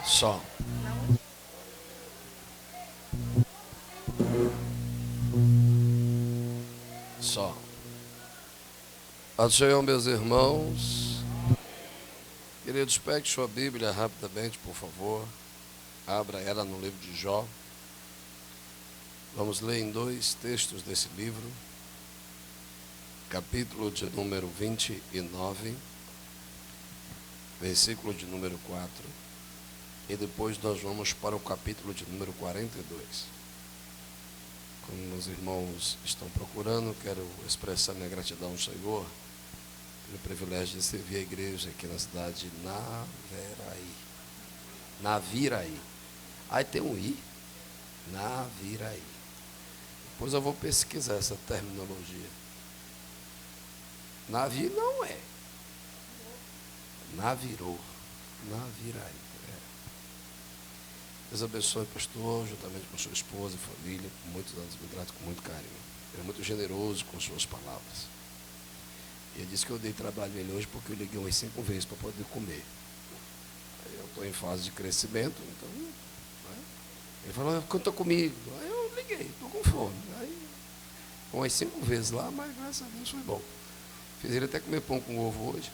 Só. Só. Ao Senhor, meus irmãos. Queridos, pegue sua Bíblia rapidamente, por favor. Abra ela no livro de Jó. Vamos ler em dois textos desse livro. Capítulo de número 29, versículo de número 4. E depois nós vamos para o capítulo de número 42. Como meus irmãos estão procurando, quero expressar minha gratidão ao Senhor pelo privilégio de servir a igreja aqui na cidade de Naviraí. Aí tem um I, Naviraí. Depois eu vou pesquisar essa terminologia. Navi não é. Naviraí. Deus abençoe, pastor, juntamente com sua esposa e família. Por muitos anos me trata com muito carinho. Ele é muito generoso com suas palavras. E ele disse que eu dei trabalho a ele hoje porque eu liguei umas 5 vezes para poder comer. Aí eu estou em fase de crescimento, então. Né? Ele falou, conta comigo. Aí eu liguei, estou com fome. Aí, umas 5 vezes lá, mas graças a Deus foi bom. Fiz ele até comer pão com ovo hoje.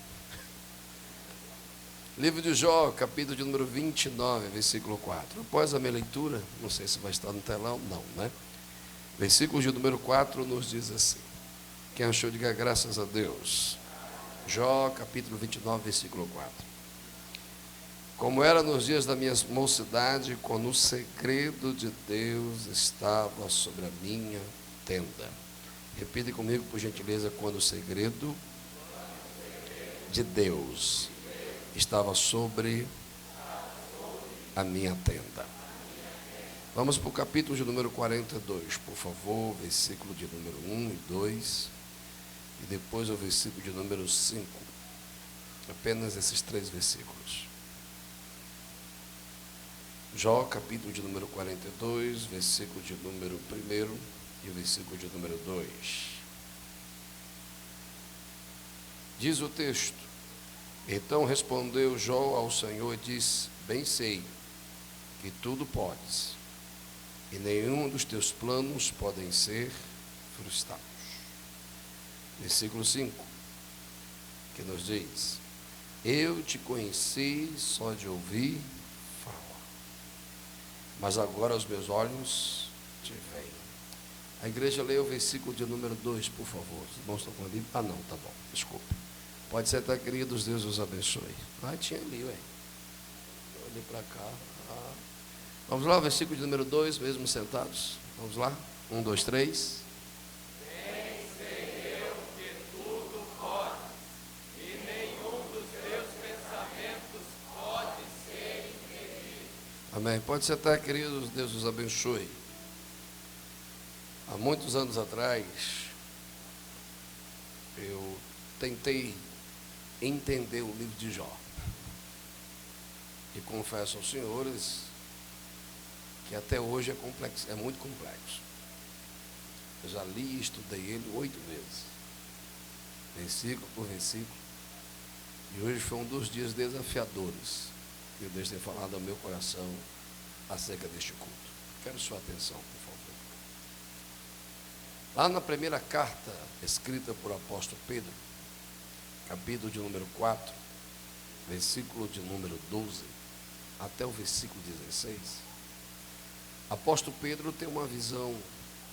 Livro de Jó, capítulo de número 29, versículo 4. Após a minha leitura, não sei se vai estar no telão, não, né? Versículo de número 4 nos diz assim. Quem achou, diga graças a Deus. Jó, capítulo 29, versículo 4. Como era nos dias da minha mocidade, quando o segredo de Deus estava sobre a minha tenda. Repita comigo, por gentileza, quando o segredo de Deus estava sobre a minha tenda. Vamos para o capítulo de número 42, por favor, versículo de número 1 e 2, e depois o versículo de número 5. Apenas esses 3 versículos. Jó, capítulo de número 42, versículo de número 1 e o versículo de número 2. Diz o texto: Então respondeu Jó ao Senhor e disse: Bem sei que tudo podes, e nenhum dos teus planos podem ser frustrados. Versículo 5, que nos diz: Eu te conheci só de ouvir falar, mas agora os meus olhos te veem. A igreja lê o versículo de número 2, por favor. Os irmãos estão com a Bíblia? Ah, não, tá bom, desculpe. Pode ser, tá, queridos, Deus os abençoe. Ah, tinha ali, ué. Olhei para cá. Ah. Vamos lá, versículo de número 2, mesmo sentados. Vamos lá? 1, 2, 3. Bem sei eu que tudo pode, e nenhum dos teus pensamentos pode ser impedido. Amém. Pode sentar, queridos, Deus os abençoe. Há muitos anos atrás, eu tentei entender o livro de Jó. E confesso aos senhores que até hoje é complexo, é muito complexo. Eu já li e estudei ele 8 vezes, versículo por versículo. E hoje foi um dos dias desafiadores que Deus tem falado ao meu coração acerca deste culto. Quero sua atenção, por favor. Lá na primeira carta escrita por apóstolo Pedro, capítulo de número 4, versículo de número 12, até o versículo 16, apóstolo Pedro tem uma visão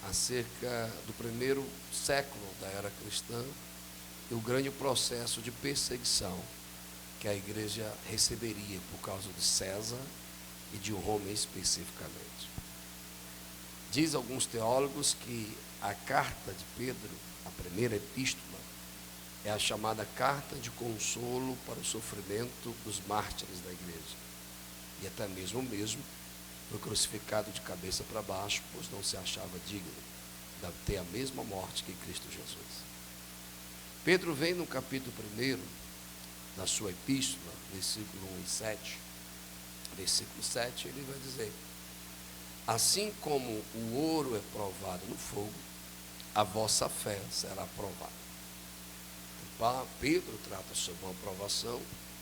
acerca do primeiro século da era cristã e o grande processo de perseguição que a igreja receberia por causa de César e de Roma especificamente. Diz alguns teólogos que a carta de Pedro, a primeira epístola, é a chamada carta de consolo para o sofrimento dos mártires da igreja. E até mesmo foi crucificado de cabeça para baixo, pois não se achava digno de ter a mesma morte que Cristo Jesus. Pedro vem no capítulo 1 da sua epístola, versículo 1 e 7, versículo 7, ele vai dizer: Assim como o ouro é provado no fogo, a vossa fé será provada. Pedro trata sobre uma provação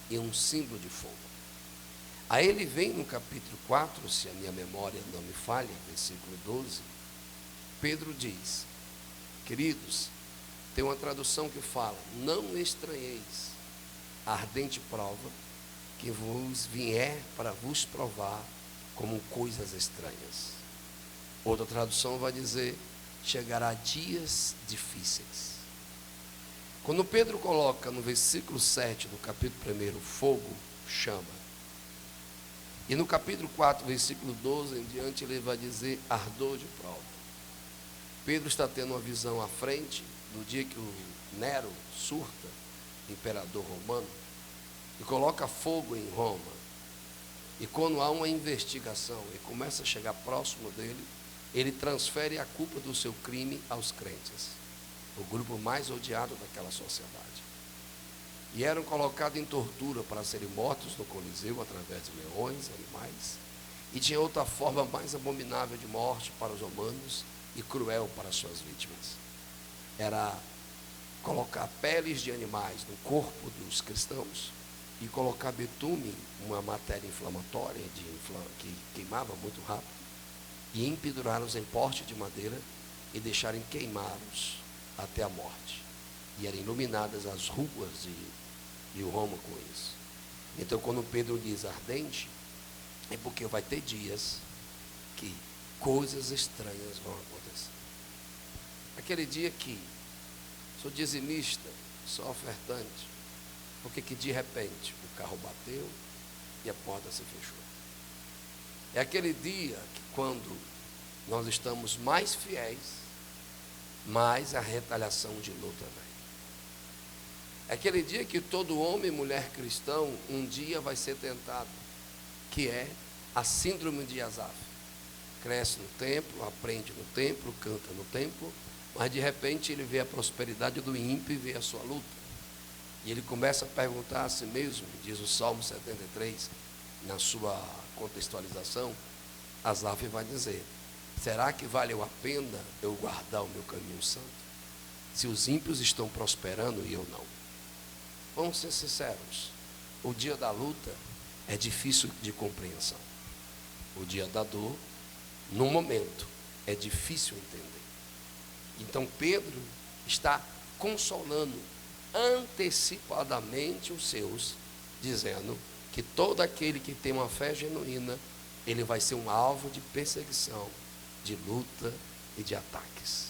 e um símbolo de fogo. Aí ele vem no capítulo 4, se a minha memória não me falha, versículo 12, Pedro diz, queridos, tem uma tradução que fala, não estranheis a ardente prova que vos vier para vos provar como coisas estranhas. Outra tradução vai dizer, chegará dias difíceis. Quando Pedro coloca no versículo 7 do capítulo 1, fogo, chama. E no capítulo 4, versículo 12 em diante, ele vai dizer ardor de prova. Pedro está tendo uma visão à frente do dia que o Nero surta, imperador romano, e coloca fogo em Roma. E quando há uma investigação e começa a chegar próximo dele, ele transfere a culpa do seu crime aos crentes, o grupo mais odiado daquela sociedade. E eram colocados em tortura para serem mortos no Coliseu através de leões, animais. E tinha outra forma mais abominável de morte para os romanos e cruel para suas vítimas. Era colocar peles de animais no corpo dos cristãos e colocar betume, uma matéria inflamatória que queimava muito rápido, e empedurá-los em poste de madeira e deixarem queimá-los até a morte. E eram iluminadas as ruas de Roma com isso. Então, quando Pedro diz ardente, é porque vai ter dias que coisas estranhas vão acontecer. Aquele dia que sou dizimista, sou ofertante, porque que de repente o carro bateu e a porta se fechou. É aquele dia que quando nós estamos mais fiéis, mais a retaliação de luta vem. É aquele dia que todo homem e mulher cristão um dia vai ser tentado, que é a síndrome de Asaf. Cresce no templo, aprende no templo, canta no templo, mas de repente ele vê a prosperidade do ímpio e vê a sua luta. E ele começa a perguntar a si mesmo, diz o Salmo 73, na sua contextualização, Asaf vai dizer, será que valeu a pena eu guardar o meu caminho santo? Se os ímpios estão prosperando e eu não. Vamos ser sinceros, o dia da luta é difícil de compreensão. O dia da dor, no momento, é difícil entender. Então Pedro está consolando antecipadamente os seus, dizendo que todo aquele que tem uma fé genuína, ele vai ser um alvo de perseguição, de luta e de ataques.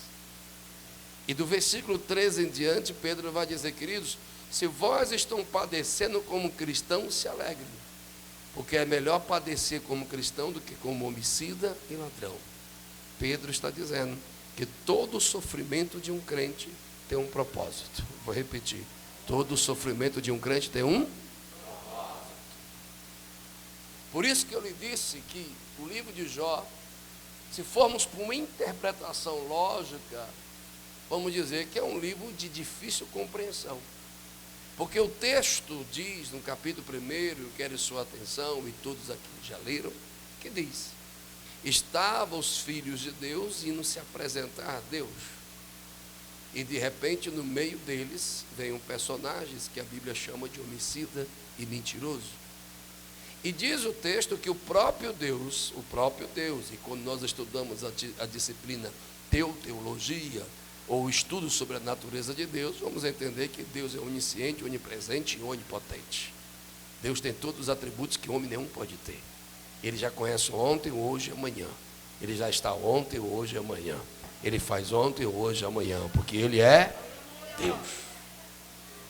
E do versículo 13 em diante, Pedro vai dizer, queridos, se vós estão padecendo como cristãos, se alegrem, porque é melhor padecer como cristão do que como homicida e ladrão. Pedro está dizendo que todo sofrimento de um crente tem um propósito. Vou repetir, todo sofrimento de um crente tem um propósito. Por isso que eu lhe disse que o livro de Jó, se formos por uma interpretação lógica, vamos dizer que é um livro de difícil compreensão. Porque o texto diz, no capítulo 1, eu quero sua atenção, e todos aqui já leram, que diz, estavam os filhos de Deus indo se apresentar a Deus. E de repente, no meio deles, vem um personagem que a Bíblia chama de homicida e mentiroso. E diz o texto que o próprio Deus, e quando nós estudamos a disciplina teologia, ou estudo sobre a natureza de Deus, vamos entender que Deus é onisciente, onipresente e onipotente. Deus tem todos os atributos que homem nenhum pode ter. Ele já conhece ontem, hoje e amanhã. Ele já está ontem, hoje e amanhã. Ele faz ontem, hoje e amanhã, porque Ele é Deus.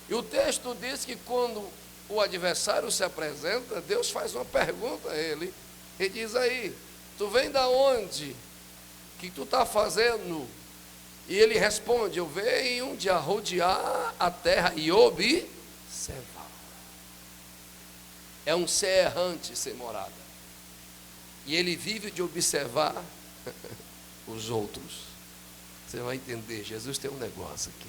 E o texto diz que quando o adversário se apresenta, Deus faz uma pergunta a ele, e diz aí, tu vem da onde? O que tu está fazendo? E ele responde, eu venho de rodear a terra e observar. É um ser errante sem morada. E ele vive de observar os outros. Você vai entender, Jesus tem um negócio aqui.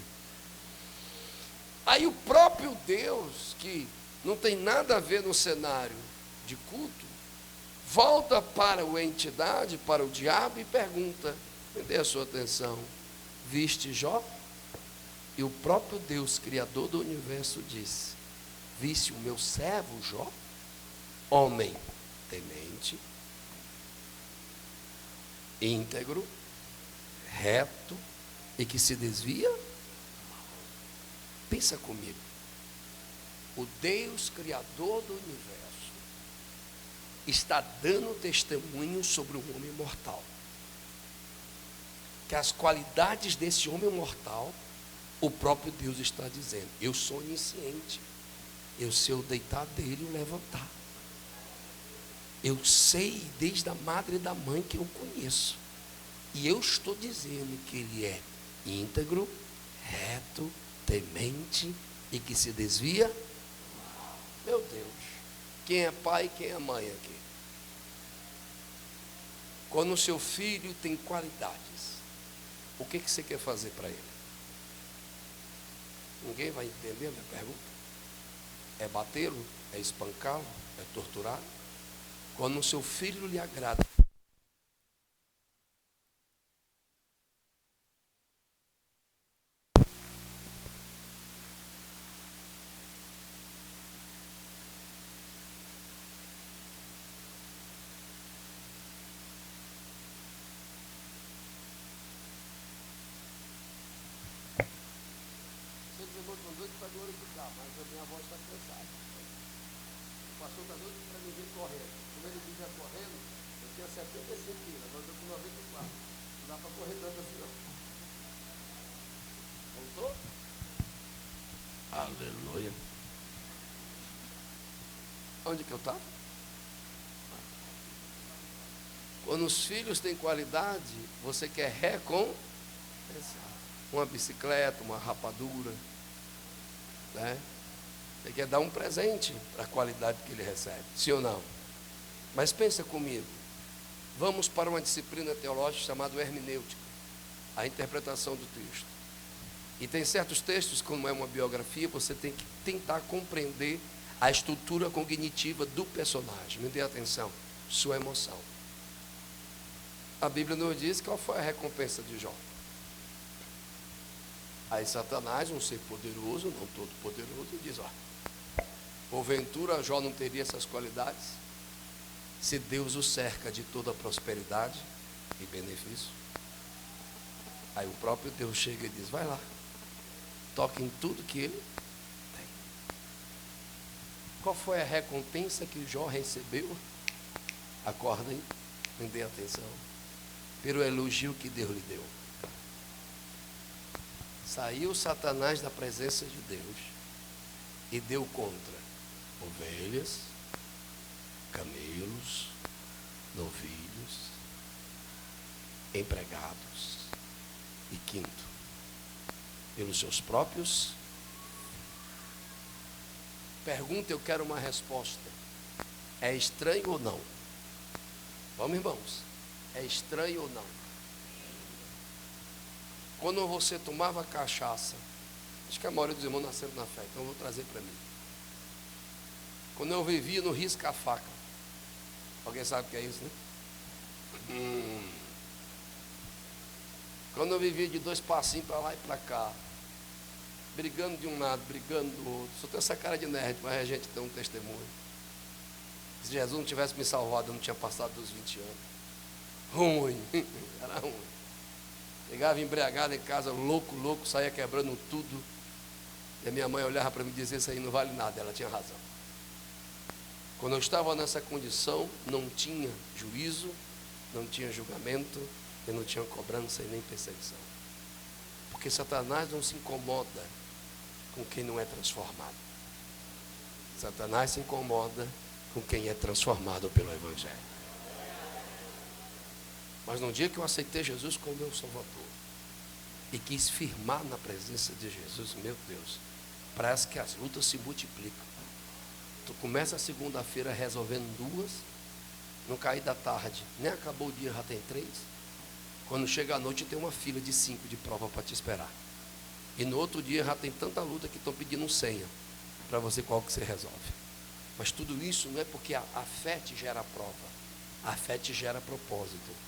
Aí o próprio Deus, que não tem nada a ver no cenário de culto, volta para a entidade, para o diabo e pergunta, me dê a sua atenção, viste Jó? E o próprio Deus, Criador do universo, disse, viste o meu servo Jó? homem temente, íntegro, reto e que se desvia. Pensa comigo. O Deus Criador do universo está dando testemunho sobre um homem mortal. Que as qualidades desse homem mortal, o próprio Deus está dizendo: eu sou onisciente, eu sei o deitar dele e o levantar. Eu sei desde a madre e da mãe que eu conheço. E eu estou dizendo que ele é íntegro, reto, temente e que se desvia. Meu Deus, quem é pai e quem é mãe aqui? Quando o seu filho tem qualidades, o que você quer fazer para ele? Ninguém vai entender a minha pergunta. É batê-lo? É espancá-lo? É torturá-lo? Quando o seu filho lhe agrada, vocês estão doidos para glorificar, mas a minha voz está cansada. O pastor está doido para me ver correndo. Quando ele vinha correndo, eu tinha 75 quilos, agora eu estou com 94. Não dá para correr tanto assim, não. Voltou? Aleluia. Onde que eu estava? Quando os filhos têm qualidade, você quer recompensar. Uma bicicleta, uma rapadura, né? Você quer dar um presente para a qualidade que ele recebe, sim ou não? Mas pensa comigo, vamos para uma disciplina teológica chamada hermenêutica, a interpretação do texto. E tem certos textos, como é uma biografia, você tem que tentar compreender a estrutura cognitiva do personagem. Me dê atenção, sua emoção. A Bíblia nos diz qual foi a recompensa de Jó. Aí Satanás, um ser poderoso, não todo poderoso, diz: ó, porventura Jó não teria essas qualidades? Se Deus o cerca de toda prosperidade e benefício. Aí o próprio Deus chega e diz: vai lá, toca em tudo que ele tem. Qual foi a recompensa que Jó recebeu? Acordem, me dê atenção. Pelo elogio que Deus lhe deu. Saiu Satanás da presença de Deus e deu contra ovelhas, camelos, novilhos, empregados e quinto, pelos seus próprios. Pergunta, eu quero uma resposta. É estranho ou não? Vamos, irmãos, é estranho ou não? Quando você tomava cachaça, acho que a maioria dos irmãos nasceram na fé, então eu vou trazer para mim. Quando eu vivia no risca-faca, alguém sabe o que é isso, né? Quando eu vivia de dois passinhos para lá e para cá, brigando de um lado, brigando do outro, só tenho essa cara de nerd, mas a gente tem um testemunho. Se Jesus não tivesse me salvado, eu não tinha passado dos 20 anos. Ruim, era ruim. Chegava embriagado em casa, louco, saía quebrando tudo. E a minha mãe olhava para mim e dizia: isso aí não vale nada. Ela tinha razão. Quando eu estava nessa condição, não tinha juízo, não tinha julgamento, e não tinha cobrança e nem perseguição. Porque Satanás não se incomoda com quem não é transformado. Satanás se incomoda com quem é transformado pelo Evangelho. Mas no dia que eu aceitei Jesus como meu Salvador e quis firmar na presença de Jesus, meu Deus, parece que as lutas se multiplicam. Tu começa a segunda-feira resolvendo duas, no cair da tarde, nem acabou o dia, já tem 3. Quando chega a noite tem uma fila de 5 de prova para te esperar. E no outro dia já tem tanta luta que estão pedindo senha para você qual que você resolve. Mas tudo isso não é porque a fé te gera prova, a fé te gera propósito.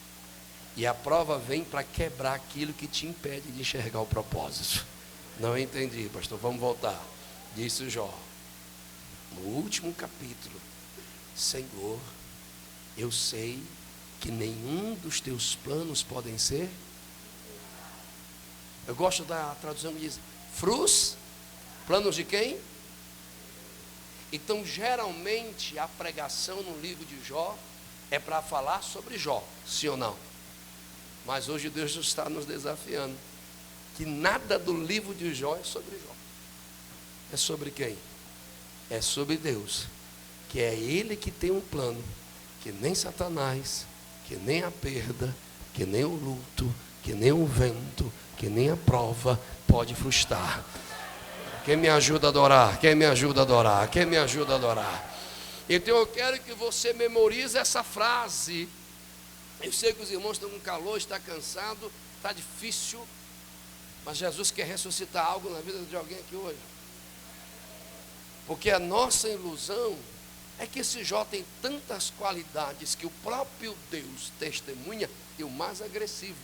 E a prova vem para quebrar aquilo que te impede de enxergar o propósito. Não entendi, pastor, vamos voltar. Disse Jó, no último capítulo, Senhor, eu sei que nenhum dos teus planos podem ser. Eu gosto da tradução que diz planos de quem? Então, geralmente, a pregação no livro de Jó é para falar sobre Jó, sim ou não? Mas hoje Deus está nos desafiando que nada do livro de Jó é sobre Jó. É sobre quem? É sobre Deus, que é Ele que tem um plano, que nem Satanás, que nem a perda, que nem o luto, que nem o vento, que nem a prova pode frustrar. Quem me ajuda a adorar? Quem me ajuda a adorar? Quem me ajuda a adorar? Então eu quero que você memorize essa frase. Eu sei que os irmãos estão com calor, está cansado, está difícil, mas Jesus quer ressuscitar algo na vida de alguém aqui hoje. Porque a nossa ilusão é que esse Jó tem tantas qualidades que o próprio Deus testemunha, e o mais agressivo,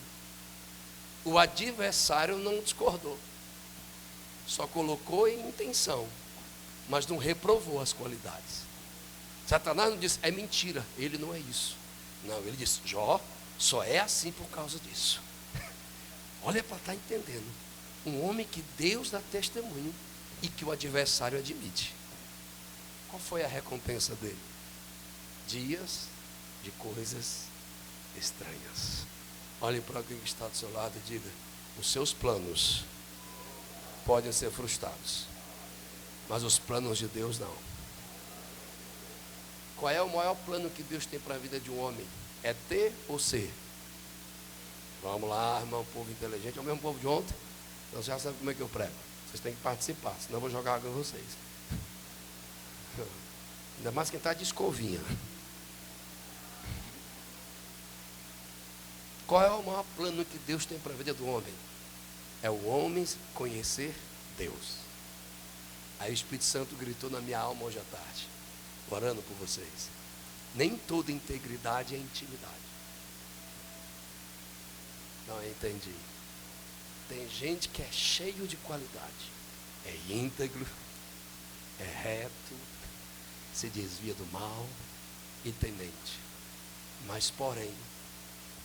o adversário não discordou, só colocou em intenção, mas não reprovou as qualidades. Satanás não disse, é mentira, ele não é isso. Não, ele disse, Jó só é assim por causa disso. Olha para estar entendendo. Um homem que Deus dá testemunho e que o adversário admite. Qual foi a recompensa dele? Dias de coisas estranhas. Olhe para alguém que está do seu lado e diga, os seus planos podem ser frustrados, mas os planos de Deus não. Qual é o maior plano que Deus tem para a vida de um homem? É ter ou ser? Vamos lá, irmão, povo inteligente, é o mesmo povo de ontem. Então você já sabe como é que eu prego. Vocês têm que participar, senão eu vou jogar água em vocês. Ainda mais quem está de escovinha. Qual é o maior plano que Deus tem para a vida do homem? É o homem conhecer Deus. Aí o Espírito Santo gritou na minha alma hoje à tarde, orando por vocês. Nem toda integridade é intimidade. Não entendi. Tem gente que é cheio de qualidade, é íntegro, é reto, se desvia do mal e temente, mas porém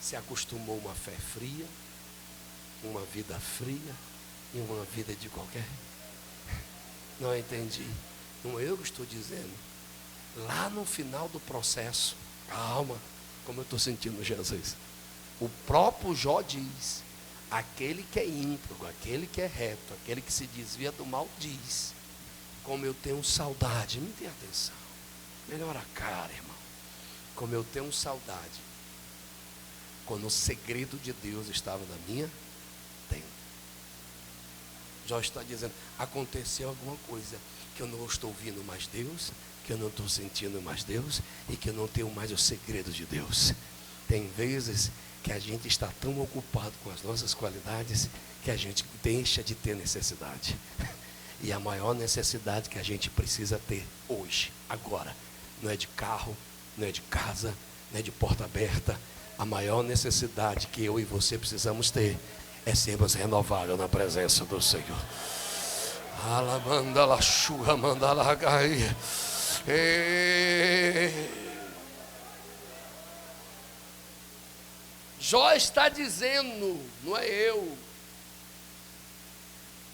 se acostumou a uma fé fria, uma vida fria e uma vida de qualquer. Não entendi. Não eu que estou dizendo. Lá no final do processo, calma, como eu estou sentindo Jesus, o próprio Jó diz, aquele que é íntegro, aquele que é reto, aquele que se desvia do mal diz, como eu tenho saudade, me dê atenção, melhora a cara, irmão, como eu tenho saudade, quando o segredo de Deus estava na minha tenda. Jó está dizendo, aconteceu alguma coisa, que eu não estou ouvindo mais Deus, que eu não estou sentindo mais Deus, e que eu não tenho mais o segredo de Deus. Tem vezes que a gente está tão ocupado com as nossas qualidades, que a gente deixa de ter necessidade. E a maior necessidade que a gente precisa ter hoje, agora, não é de carro, não é de casa, não é de porta aberta. A maior necessidade que eu e você precisamos ter é sermos renovados na presença do Senhor. Alamanda chuva manda lá cair. Jó está dizendo, não é eu,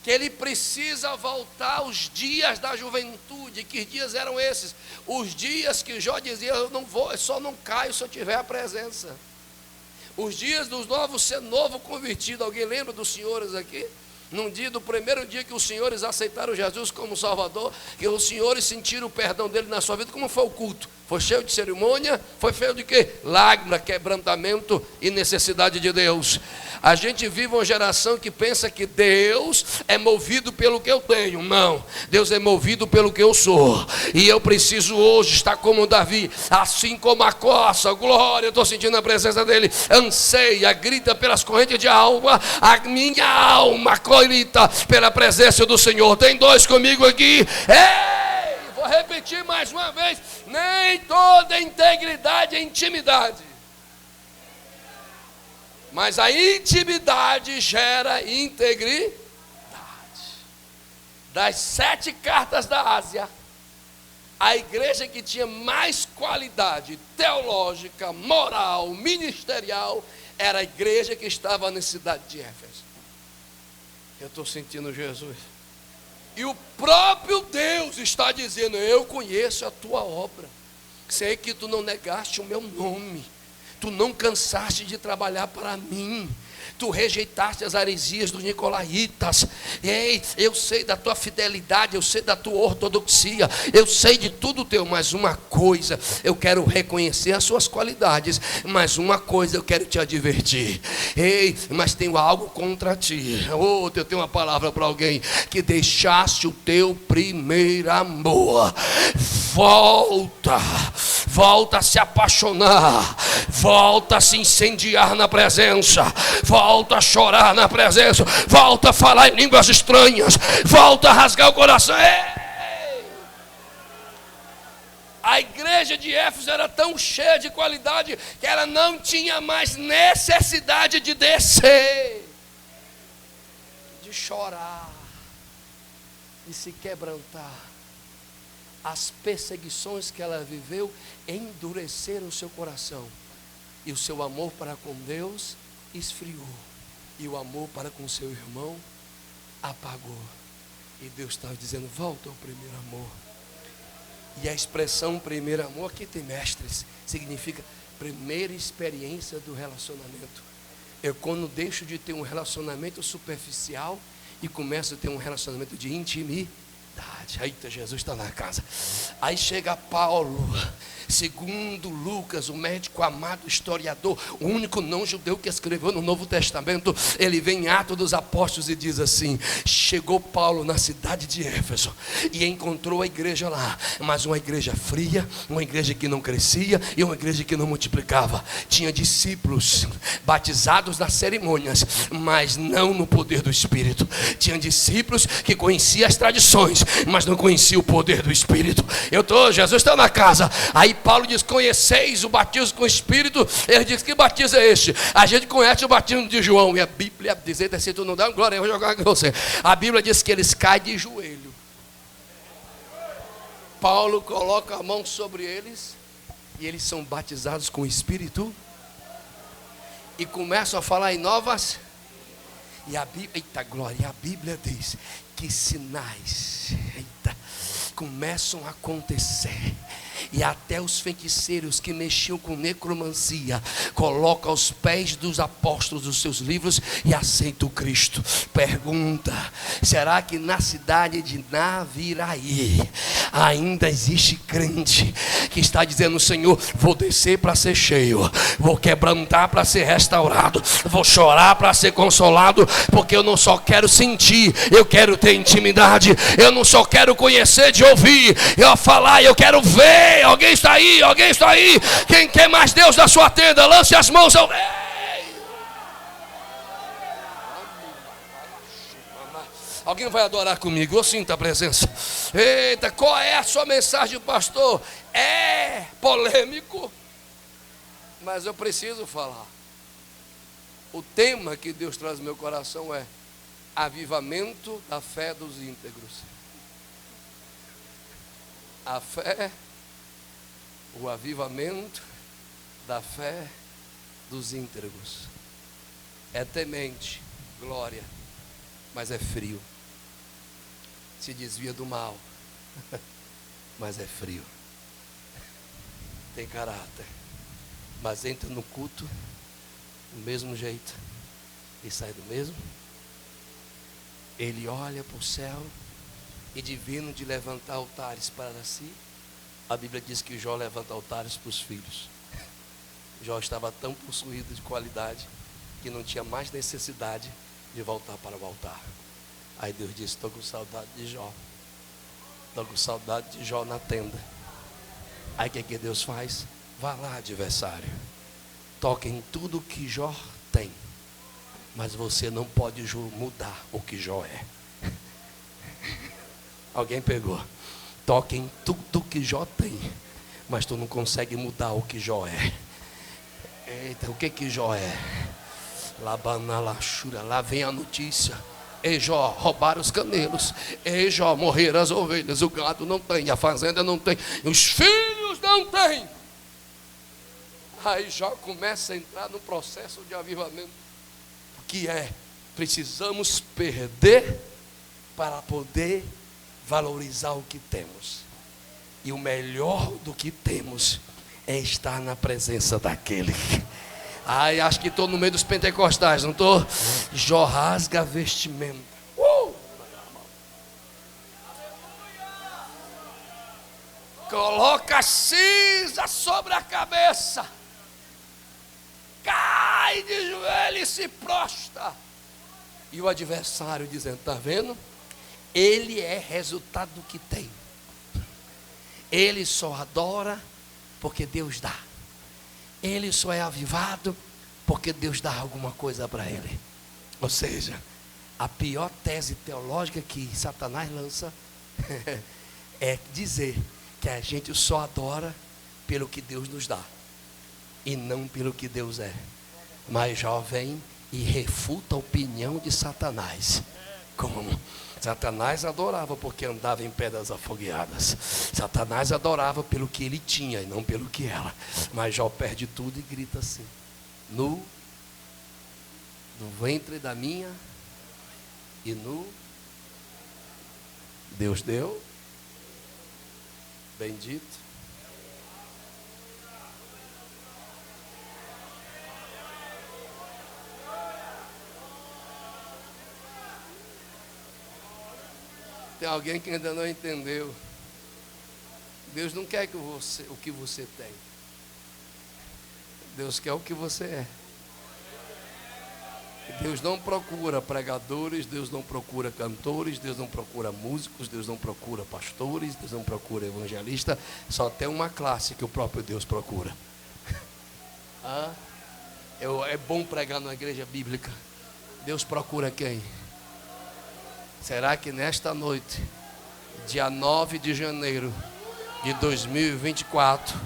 que ele precisa voltar aos dias da juventude. Que dias eram esses? Os dias que Jó dizia, eu não vou, eu só não caio se eu tiver a presença. Os dias dos novos, ser novo convertido. Alguém lembra dos senhores aqui? Num dia, do primeiro dia que os senhores aceitaram Jesus como Salvador, que os senhores sentiram o perdão dele na sua vida, como foi o culto? Foi cheio de cerimônia? Foi cheio de quê? Lágrima, quebrantamento e necessidade de Deus. A gente vive uma geração que pensa que Deus é movido pelo que eu tenho. Não, Deus é movido pelo que eu sou. E eu preciso hoje estar como Davi, assim como a coça, glória, eu estou sentindo a presença dele, anseia, grita pelas correntes de alma, a minha alma grita pela presença do Senhor. Tem dois comigo aqui. Ei, vou repetir mais uma vez, nem toda integridade é intimidade. Mas a intimidade gera integridade. Das 7 cartas da Ásia, A igreja que tinha mais qualidade teológica, moral, ministerial, era a igreja que estava na cidade de Éfeso. Eu estou sentindo Jesus. E o próprio Deus está dizendo: eu conheço a tua obra. Sei que tu não negaste o meu nome. Tu não cansaste de trabalhar para mim. Tu rejeitaste as heresias dos nicolaítas. Ei, eu sei da tua fidelidade, eu sei da tua ortodoxia, eu sei de tudo teu, mas uma coisa, eu quero reconhecer as suas qualidades, mas uma coisa eu quero te advertir. Ei, mas tenho algo contra ti. Oh, eu tenho uma palavra para alguém: que deixaste o teu primeiro amor. Volta a se apaixonar, volta a se incendiar na presença, volta a chorar na presença, volta a falar em línguas estranhas, volta a rasgar o coração. Ei! A igreja de Éfeso era tão cheia de qualidade que ela não tinha mais necessidade de descer, de chorar, de se quebrantar. As perseguições que ela viveu endureceram o seu coração, e o seu amor para com Deus esfriou, e o amor para com seu irmão apagou. E Deus estava dizendo: volta ao primeiro amor. E a expressão primeiro amor, aqui tem mestres, significa primeira experiência do relacionamento. Eu, quando deixo de ter um relacionamento superficial e começo a ter um relacionamento de intimidade. Eita, Jesus está na casa. Aí chega Paulo, segundo Lucas, o médico amado, historiador, o único não judeu que escreveu no Novo Testamento. Ele vem em Atos dos Apóstolos e diz assim: chegou Paulo na cidade de Éfeso e encontrou a igreja lá, mas uma igreja fria, uma igreja que não crescia e uma igreja que não multiplicava. Tinha discípulos batizados nas cerimônias, mas não no poder do Espírito. Tinha discípulos que conheciam as tradições, mas não conhecia o poder do Espírito. Jesus está na casa. Aí Paulo diz: conheceis o batismo com o Espírito? Ele diz: que batismo é este? A gente conhece o batismo de João. E a Bíblia diz: se tu não dá glória, eu vou jogar com você. A Bíblia diz que eles caem de joelho. Paulo coloca a mão sobre eles e eles são batizados com o Espírito e começam a falar em novas. E a Bíblia, eita glória, a Bíblia diz que sinais, começam a acontecer. E até os feiticeiros que mexiam com necromancia colocam aos pés dos apóstolos os seus livros e aceitam Cristo. Pergunta: será que na cidade de Naviraí ainda existe crente que está dizendo: Senhor, vou descer para ser cheio, vou quebrantar para ser restaurado, vou chorar para ser consolado, porque eu não só quero sentir, eu quero ter intimidade, eu não só quero conhecer de ouvir, eu falar, eu quero ver. Alguém está aí? Alguém está aí? Quem quer mais Deus na sua tenda, lance as mãos ao... Alguém vai adorar comigo? Eu sinto a presença. Eita, qual é a sua mensagem, pastor? É polêmico, mas eu preciso falar. O tema que Deus traz no meu coração é avivamento da fé dos íntegros. A fé, o avivamento da fé dos íntegros. É temente, glória, mas é frio. Se desvia do mal, mas é frio. Tem caráter, mas entra no culto do mesmo jeito e sai do mesmo. Ele olha para o céu e divino de levantar altares para si. A Bíblia diz que Jó levanta altares para os filhos. Jó estava tão possuído de qualidade que não tinha mais necessidade de voltar para o altar. Aí Deus disse: estou com saudade de Jó. Estou com saudade de Jó na tenda. Aí o que Deus faz? Vá lá, adversário, toque em tudo que Jó tem, mas você não pode mudar o que Jó é. Alguém pegou? Toque em tudo que Jó tem, mas tu não consegue mudar o que Jó é. Eita, o que Jó é? Lá vem a notícia: Ei Jó, roubaram os camelos. Ei Jó, morreram as ovelhas. O gado não tem, a fazenda não tem, os filhos não têm. Aí Jó começa a entrar no processo de avivamento, que é: precisamos perder para poder valorizar o que temos. E o melhor do que temos é estar na presença daquele. Ai, acho que estou no meio dos pentecostais, não estou? Jó rasga a vestimenta. Coloca cinza sobre a cabeça. Cai de joelho e se prostra. E o adversário dizendo: está vendo? Ele é resultado do que tem. Ele só adora porque Deus dá. Ele só é avivado porque Deus dá alguma coisa para ele. Ou seja, a pior tese teológica que Satanás lança é dizer que a gente só adora pelo que Deus nos dá e não pelo que Deus é. Mas Jó vem e refuta a opinião de Satanás. Como? Satanás adorava porque andava em pedras afogueadas. Satanás adorava pelo que ele tinha e não pelo que era. Mas Jó perde tudo e grita assim: no ventre da minha e no Deus deu, bendito. Tem alguém que ainda não entendeu. Deus não quer que o que você tem. Deus quer o que você é. Deus não procura pregadores, Deus não procura cantores, Deus não procura músicos, Deus não procura pastores, Deus não procura evangelistas. Só tem uma classe que o próprio Deus procura. É bom pregar numa igreja bíblica. Deus procura quem? Será que nesta noite, dia 9 de janeiro de 2024,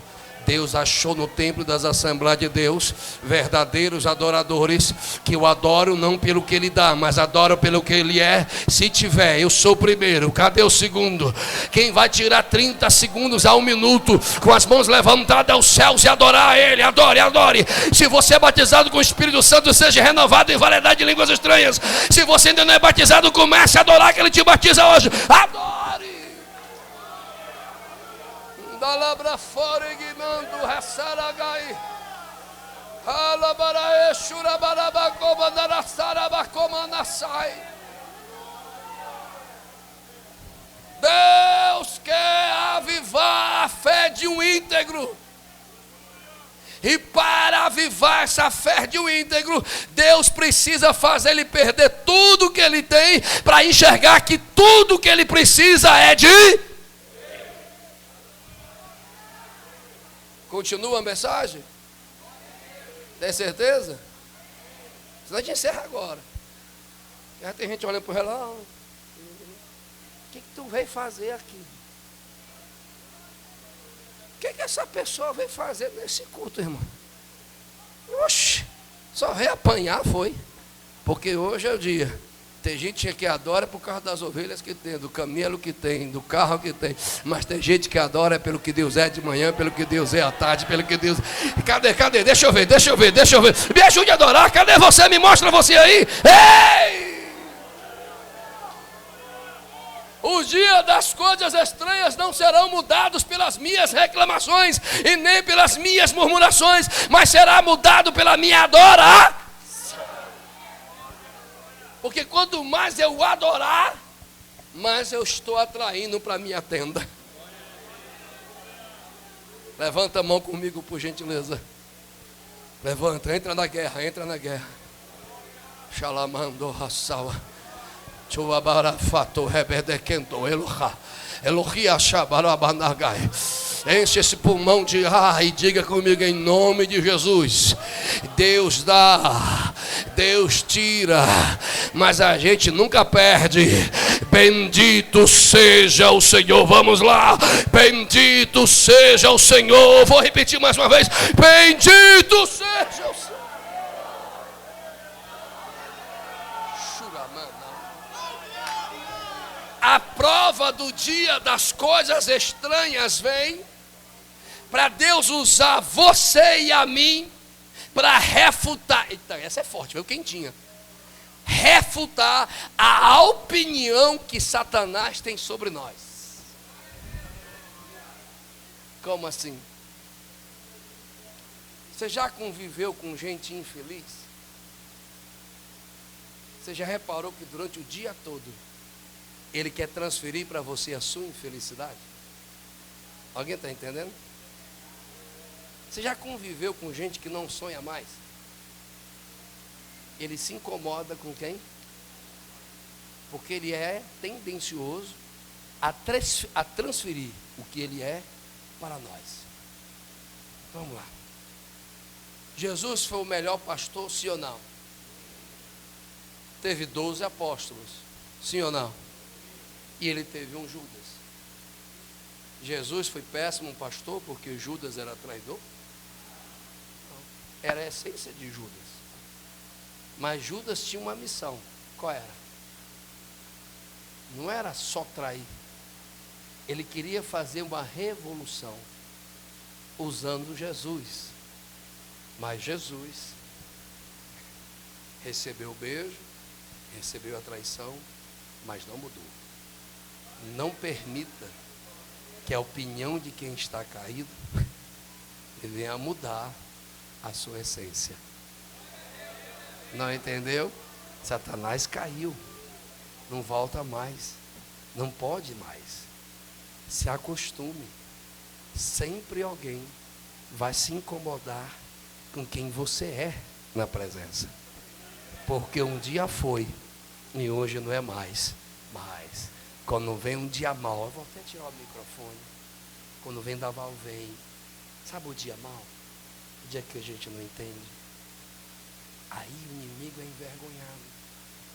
Deus achou no templo das Assembleias de Deus verdadeiros adoradores que o adoram não pelo que Ele dá, mas adoram pelo que Ele é? Se tiver, eu sou o primeiro. Cadê o segundo? Quem vai tirar 30 segundos a 1 minuto com as mãos levantadas aos céus e adorar a Ele? Adore, adore. Se você é batizado com o Espírito Santo, seja renovado em variedade de línguas estranhas. Se você ainda não é batizado, comece a adorar que Ele te batiza hoje. Adore. Dalabra fora guinando Hassaragai. Alabarae Shurabarabagoma Narasarabacoma Nasai. Deus quer avivar a fé de um íntegro. E para avivar essa fé de um íntegro, Deus precisa fazer ele perder tudo que ele tem, para enxergar que tudo que ele precisa é de... Continua a mensagem? Tem certeza? Senão a gente encerra agora. Já tem gente olhando para o relógio. O que tu veio fazer aqui? O que essa pessoa veio fazer nesse culto, irmão? Oxe, só veio apanhar, foi. Porque hoje é o dia. Tem gente que adora por causa das ovelhas que tem, do camelo que tem, do carro que tem. Mas tem gente que adora pelo que Deus é de manhã, pelo que Deus é à tarde, pelo que Deus... Cadê? Deixa eu ver. Me ajude a adorar. Cadê você? Me mostra você aí. Ei! Os dias das coisas estranhas não serão mudados pelas minhas reclamações e nem pelas minhas murmurações, mas será mudado pela minha adoração. Porque quanto mais eu adorar, mais eu estou atraindo para a minha tenda. Levanta a mão comigo, por gentileza. Levanta, entra na guerra. Shalamando Hassawa. Chuabarafato Rebedekento Eloha. Elohia Shabarabanagai. Enche esse pulmão de ar e diga comigo em nome de Jesus. Deus dá, Deus tira, mas a gente nunca perde. Bendito seja o Senhor. Vamos lá. Bendito seja o Senhor. Vou repetir mais uma vez. Bendito seja o Senhor. A prova do dia das coisas estranhas vem para Deus usar você e a mim para refutar. Eita, essa é forte, veio quentinha. Refutar a opinião que Satanás tem sobre nós. Como assim? Você já conviveu com gente infeliz? Você já reparou que durante o dia todo ele quer transferir para você a sua infelicidade? Alguém está entendendo? Você já conviveu com gente que não sonha mais? Ele se incomoda com quem? Porque ele é tendencioso a transferir o que ele é para nós. Vamos lá. Jesus foi o melhor pastor, sim ou não? Teve 12 apóstolos, sim ou não? E ele teve um Judas. Jesus foi péssimo pastor porque Judas era traidor? Era a essência de Judas. Mas Judas tinha uma missão. Qual era? Não era só trair. Ele queria fazer uma revolução usando Jesus. Mas Jesus recebeu o beijo, recebeu a traição, mas não mudou. Não permita que a opinião de quem está caído venha a mudar a sua essência. Não entendeu? Satanás caiu. Não volta mais. Não pode mais. Se acostume. Sempre alguém vai se incomodar com quem você é na presença. Porque um dia foi e hoje não é mais. Mas quando vem um dia mau, eu vou até tirar o microfone. Quando vem Daval, vem. Sabe o dia mau? O dia que a gente não entende. Aí o inimigo é envergonhado,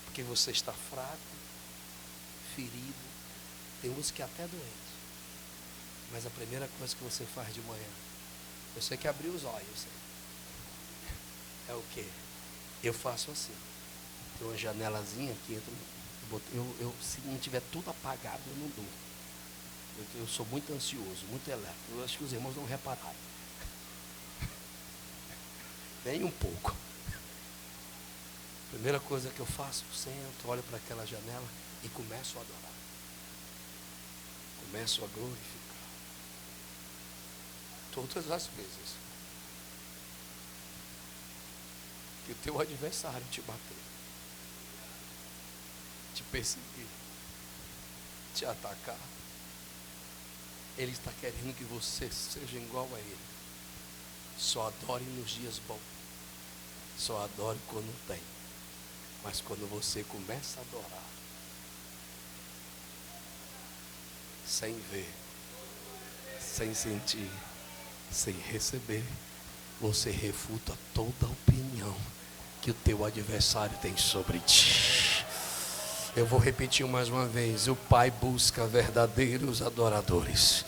porque você está fraco, ferido, tem uns que até doente. Mas a primeira coisa que você faz de manhã, você que abriu os olhos, é o quê? Eu faço assim. Tem uma janelazinha aqui, se não tiver tudo apagado, eu não durmo. Eu sou muito ansioso, muito elétrico. Eu acho que os irmãos não repararam. Nem um pouco. Primeira coisa que eu faço, sento, olho para aquela janela e começo a adorar. Começo a glorificar. Todas as vezes que o teu adversário te bater, te perseguir, te atacar, ele está querendo que você seja igual a ele. Só adore nos dias bons. Só adore quando tem. Mas quando você começa a adorar, sem ver, sem sentir, sem receber, você refuta toda a opinião que o teu adversário tem sobre ti. Eu vou repetir mais uma vez: o Pai busca verdadeiros adoradores.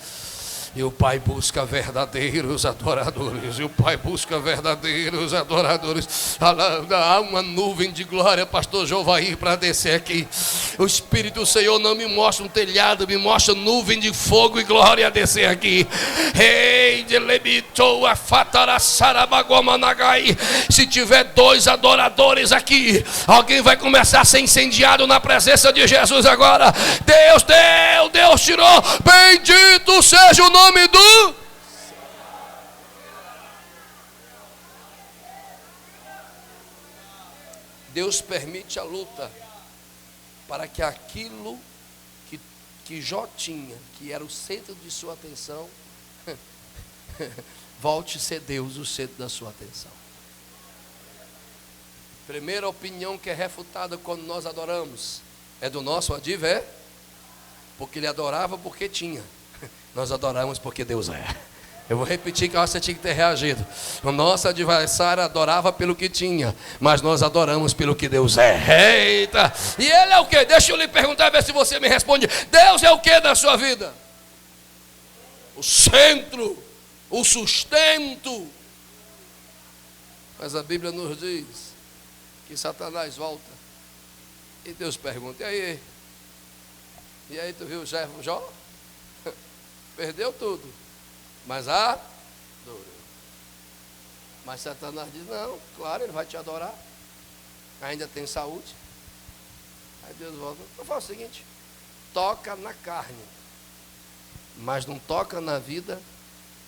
E o Pai busca verdadeiros adoradores. E o Pai busca verdadeiros adoradores. Há uma nuvem de glória, pastor Jovair, para descer aqui. O Espírito do Senhor não me mostra um telhado, me mostra nuvem de fogo e glória a descer aqui. Se tiver 2 adoradores aqui, alguém vai começar a ser incendiado na presença de Jesus agora. Deus deu, Deus tirou. Bendito seja o nome do... Deus permite a luta para que aquilo que Jó tinha, que era o centro de sua atenção, volte a ser Deus o centro da sua atenção. Primeira opinião que é refutada quando nós adoramos é do nosso adversário, porque ele adorava porque tinha. Nós adoramos porque Deus é. Eu vou repetir que você tinha que ter reagido. O nosso adversário adorava pelo que tinha, mas nós adoramos pelo que Deus é. Eita! E Ele é o quê? Deixa eu lhe perguntar, ver se você me responde. Deus é o quê na sua vida? O centro, o sustento. Mas a Bíblia nos diz que Satanás volta. E Deus pergunta: e aí? E aí tu viu o Jó? Perdeu tudo, mas adorou. Mas Satanás diz, não, claro, ele vai te adorar. Ainda tem saúde. Aí Deus volta, eu faço o seguinte, toca na carne, mas não toca na vida,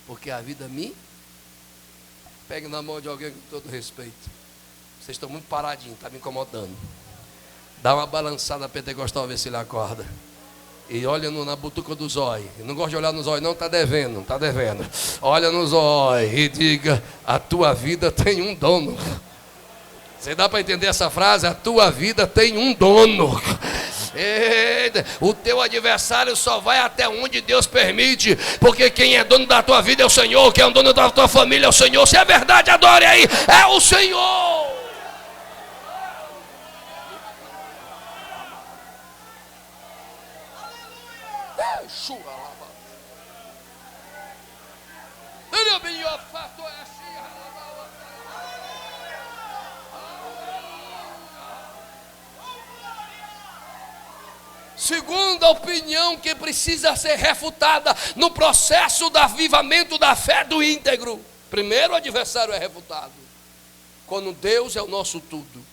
porque a vida me... Pegue na mão de alguém com todo respeito. Vocês estão muito paradinhos, está me incomodando. Dá uma balançada pentecostal, ver se ele acorda. E olha na butuca do zóio. Não gosto de olhar no zóio, não, está devendo, está devendo. Olha no zóio e diga, a tua vida tem um dono. Você dá para entender essa frase? A tua vida tem um dono. Eita, o teu adversário só vai até onde Deus permite, porque quem é dono da tua vida é o Senhor, quem é o dono da tua família é o Senhor. Se é verdade, adore aí, é o Senhor. Segunda opinião que precisa ser refutada no processo do avivamento da fé do íntegro. Primeiro, o adversário é refutado, quando Deus é o nosso tudo.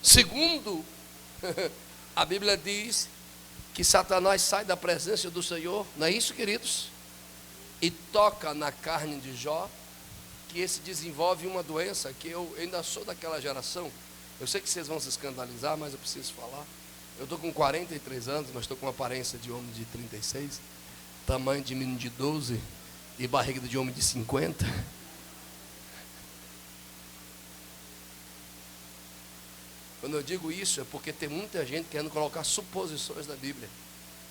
Segundo, a Bíblia diz que Satanás sai da presença do Senhor, não é isso, queridos? E toca na carne de Jó, que esse desenvolve uma doença, que eu ainda sou daquela geração. Eu sei que vocês vão se escandalizar, mas eu preciso falar. Eu estou com 43 anos, mas estou com uma aparência de homem de 36, tamanho de menino de 12 e barriga de homem de 50. Quando eu digo isso, é porque tem muita gente querendo colocar suposições na Bíblia.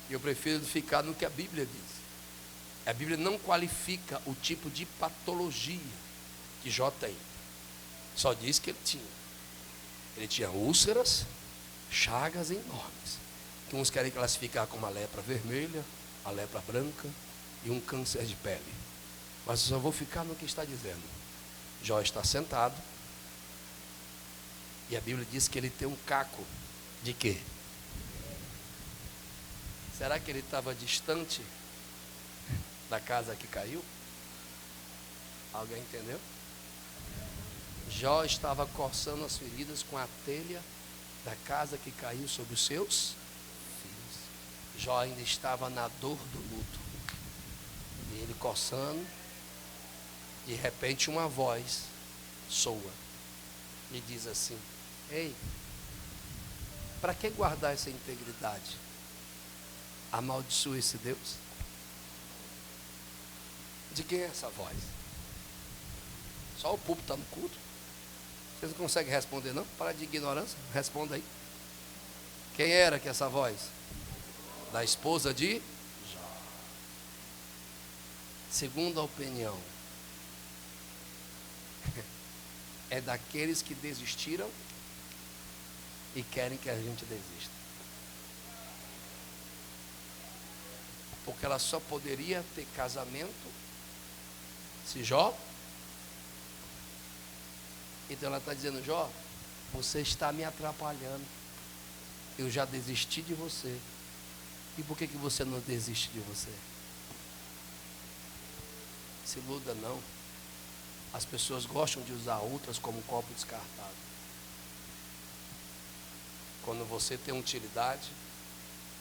E eu prefiro ficar no que a Bíblia diz. A Bíblia não qualifica o tipo de patologia que Jó tem. Só diz que ele tinha. Ele tinha úlceras, chagas enormes, que uns querem classificar como a lepra vermelha, a lepra branca e um câncer de pele. Mas eu só vou ficar no que está dizendo. Jó está sentado e a Bíblia diz que ele tem um caco de quê? Será que ele estava distante da casa que caiu? Alguém entendeu? Jó estava coçando as feridas com a telha da casa que caiu sobre os seus filhos. Jó ainda estava na dor do luto. E ele coçando, de repente uma voz soa e diz assim: ei, para que guardar essa integridade? Amaldiçoa esse Deus? De quem é essa voz? Só o púlpito está no culto? Vocês não conseguem responder não? Para de ignorância, responda aí. Quem era que essa voz? Da esposa de Jó. Segunda opinião, é daqueles que desistiram e querem que a gente desista. Porque ela só poderia ter casamento se Jó. Então ela está dizendo: Jó, você está me atrapalhando. Eu já desisti de você. E por que você não desiste de você? Se iluda não. As pessoas gostam de usar outras como um copo descartável. Quando você tem utilidade,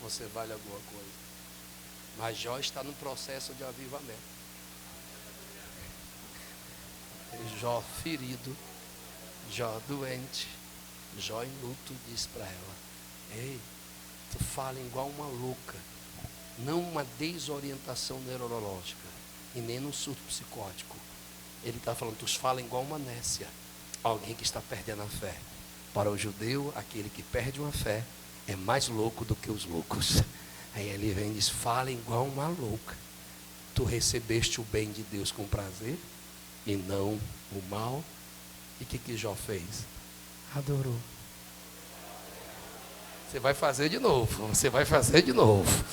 você vale alguma coisa. Mas Jó está no processo de avivamento. Jó ferido, Jó doente, Jó em luto, diz para ela: ei, tu fala igual uma louca, não uma desorientação neurológica e nem num surto psicótico. Ele está falando, tu fala igual uma nécia, alguém que está perdendo a fé. Para o judeu, aquele que perde uma fé é mais louco do que os loucos. Aí ele vem e diz: fala igual uma louca, tu recebeste o bem de Deus com prazer e não o mal. E o que Jó fez? Adorou. Você vai fazer de novo. Você vai fazer de novo.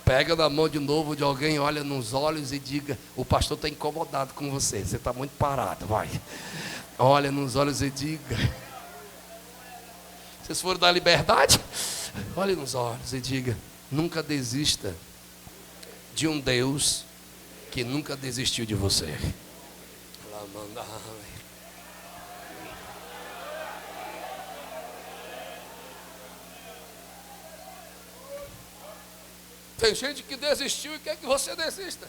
Pega na mão de novo de alguém, olha nos olhos e diga: o pastor está incomodado com você. Você está muito parado, vai. Olha nos olhos e diga: vocês foram dar liberdade? Olhe nos olhos e diga: Nunca desista de um Deus que nunca desistiu de você. Tem gente que desistiu e quer que você desista.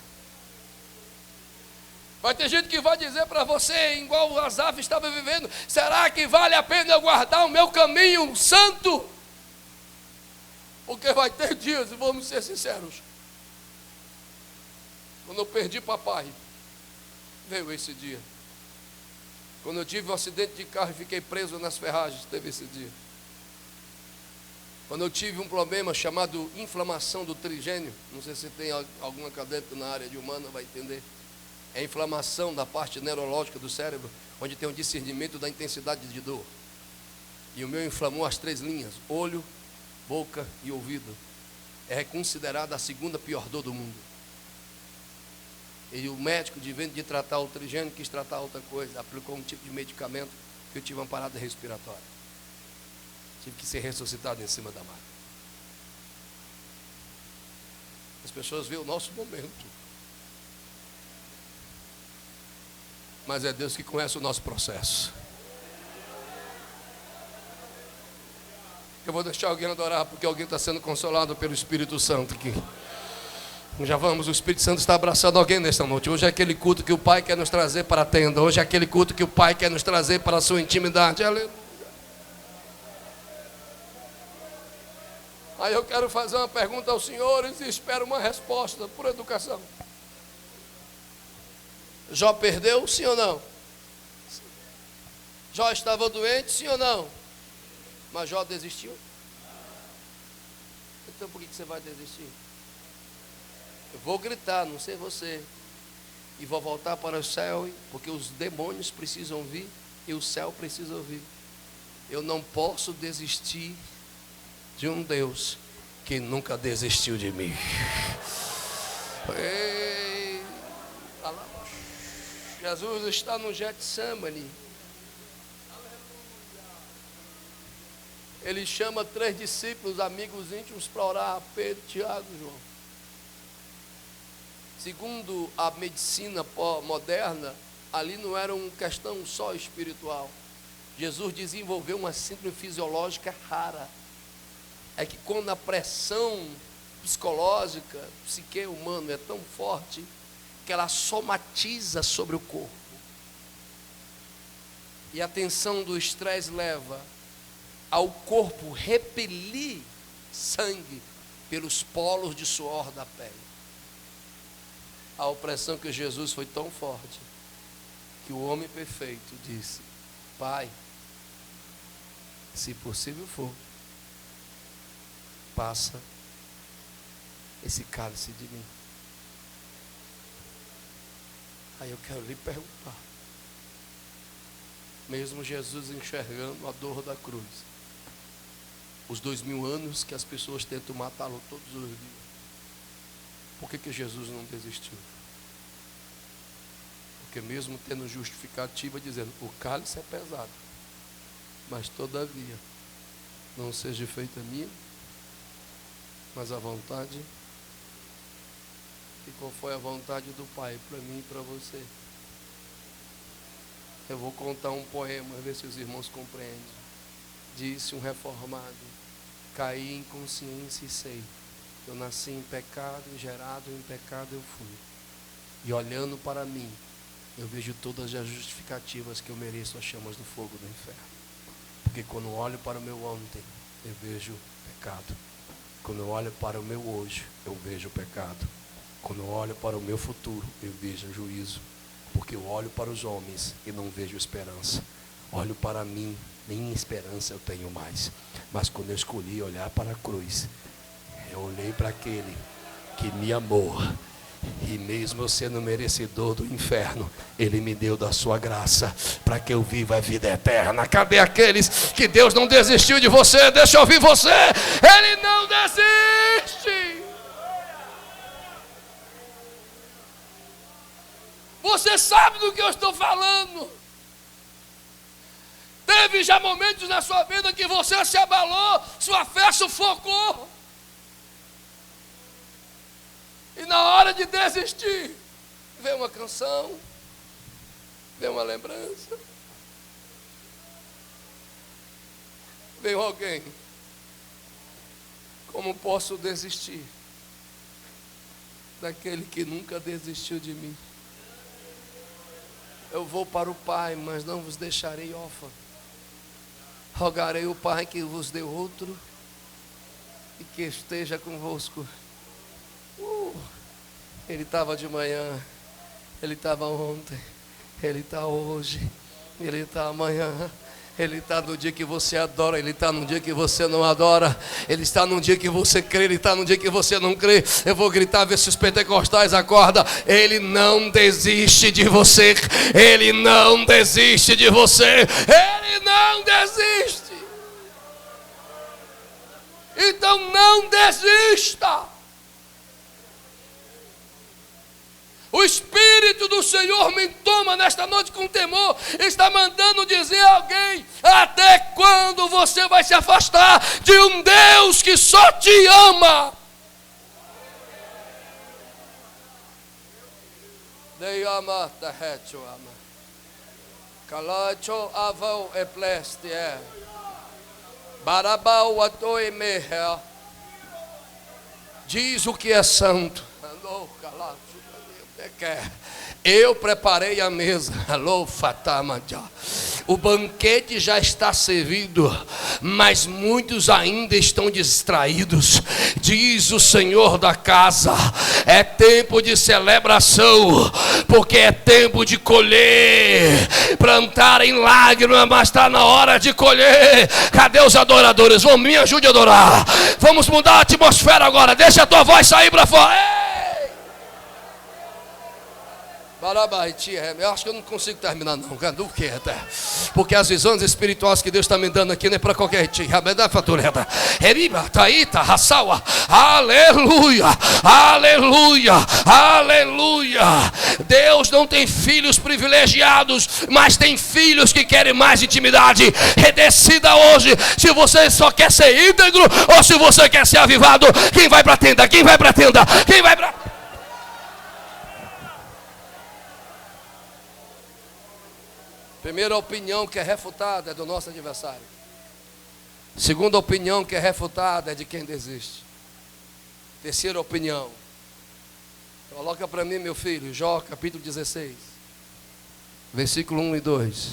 Vai ter gente que vai dizer para você, igual o Asaf estava vivendo: será que vale a pena eu guardar o meu caminho santo? Porque vai ter dias, e vamos ser sinceros, quando eu perdi papai, veio esse dia. Quando eu tive um acidente de carro e fiquei preso nas ferragens, teve esse dia. Quando eu tive um problema chamado inflamação do trigênio, não sei se tem algum acadêmico na área de humana, vai entender. É inflamação da parte neurológica do cérebro, onde tem o discernimento da intensidade de dor. E o meu inflamou as 3 linhas: olho, boca e ouvido. É considerada a segunda pior dor do mundo. E o médico, de tratar o trigênio, quis tratar outra coisa, aplicou um tipo de medicamento que eu tive uma parada respiratória. Tive que ser ressuscitado em cima da maca. As pessoas veem o nosso momento, mas é Deus que conhece o nosso processo. Eu vou deixar alguém adorar, porque alguém está sendo consolado pelo Espírito Santo aqui. Já vamos, o Espírito Santo está abraçando alguém nesta noite. Hoje é aquele culto que o Pai quer nos trazer para a tenda. Hoje é aquele culto que o Pai quer nos trazer para a sua intimidade. Aleluia. Aí eu quero fazer uma pergunta aos senhores e espero uma resposta por educação. Jó perdeu, sim ou não? Jó estava doente, sim ou não? Mas Jó desistiu? Então por que você vai desistir? Eu vou gritar, não sei você, e vou voltar para o céu, porque os demônios precisam vir e o céu precisa ouvir. Eu não posso desistir de um Deus que nunca desistiu de mim. Ei, Jesus está no Getsemane. Ele chama 3 discípulos, amigos íntimos, para orar: Pedro, Tiago e João. Segundo a medicina moderna, ali não era uma questão só espiritual. Jesus desenvolveu uma síndrome fisiológica rara. É que quando a pressão psicológica, psique humano é tão forte, que ela somatiza sobre o corpo. E a tensão do estresse leva ao corpo repelir sangue pelos polos de suor da pele. A opressão que Jesus foi tão forte, que o homem perfeito disse: Pai, se possível for, passa esse cálice de mim. Aí eu quero lhe perguntar, mesmo Jesus enxergando a dor da cruz, os 2000 anos que as pessoas tentam matá-lo todos os dias, por que Jesus não desistiu? Porque mesmo tendo justificativa dizendo: o cálice é pesado, mas todavia não seja feita a minha, mas a vontade. E qual foi a vontade do Pai para mim e para você? Eu vou contar um poema, ver se os irmãos compreendem. Disse um reformado: caí em consciência e sei, eu nasci em pecado, e gerado em pecado eu fui. E olhando para mim, eu vejo todas as justificativas que eu mereço as chamas do fogo do inferno. Porque quando olho para o meu ontem, eu vejo pecado. Quando eu olho para o meu hoje, eu vejo pecado. Quando eu olho para o meu futuro, eu vejo juízo. Porque eu olho para os homens e não vejo esperança. Olho para mim, nem esperança eu tenho mais. Mas quando eu escolhi olhar para a cruz, eu olhei para aquele que me amou. E mesmo eu sendo merecedor do inferno, Ele me deu da sua graça, para que eu viva a vida eterna. Cadê aqueles que Deus não desistiu de você? Deixa eu ouvir você. Ele não desiste. Você sabe do que eu estou falando. Teve já momentos na sua vida que você se abalou, sua fé sufocou. E na hora de desistir, vem uma canção, vem uma lembrança, vem alguém. Como posso desistir daquele que nunca desistiu de mim? Eu vou para o Pai, mas não vos deixarei órfã. Rogarei o Pai que vos dê outro e que esteja convosco. Ele estava de manhã, Ele estava ontem, Ele está hoje, Ele está amanhã. Ele está no dia que você adora, Ele está no dia que você não adora, Ele está no dia que você crê, Ele está no dia que você não crê. Eu vou gritar, ver se os pentecostais acordam. Ele não desiste de você, Ele não desiste de você, Ele não desiste. Então não desista. O Espírito do Senhor me toma nesta noite com temor. Está mandando dizer a alguém: até quando você vai se afastar de um Deus que só te ama? Dei ama da reto ama. Calacho avau e pleste é. Barabau atoi meher. Diz o que é santo. Alô, calacho. Eu preparei a mesa. Alô, Fatamadiá. O banquete já está servido, mas muitos ainda estão distraídos. Diz o Senhor da casa: é tempo de celebração, porque é tempo de colher. Plantar em lágrimas, mas está na hora de colher. Cadê os adoradores? Vamos, me ajude a adorar. Vamos mudar a atmosfera agora. Deixa a tua voz sair para fora. Eu acho que eu não consigo terminar não. Porque as visões espirituais que Deus está me dando aqui não é para qualquer tia. Aleluia, aleluia, aleluia. Deus não tem filhos privilegiados, mas tem filhos que querem mais intimidade. Decida hoje se você só quer ser íntegro ou se você quer ser avivado. Quem vai para a tenda? Quem vai para a tenda? Quem vai para... Primeira opinião que é refutada é do nosso adversário. Segunda opinião que é refutada é de quem desiste. Terceira opinião. Coloca para mim, meu filho, Jó capítulo 16, versículo 1 e 2.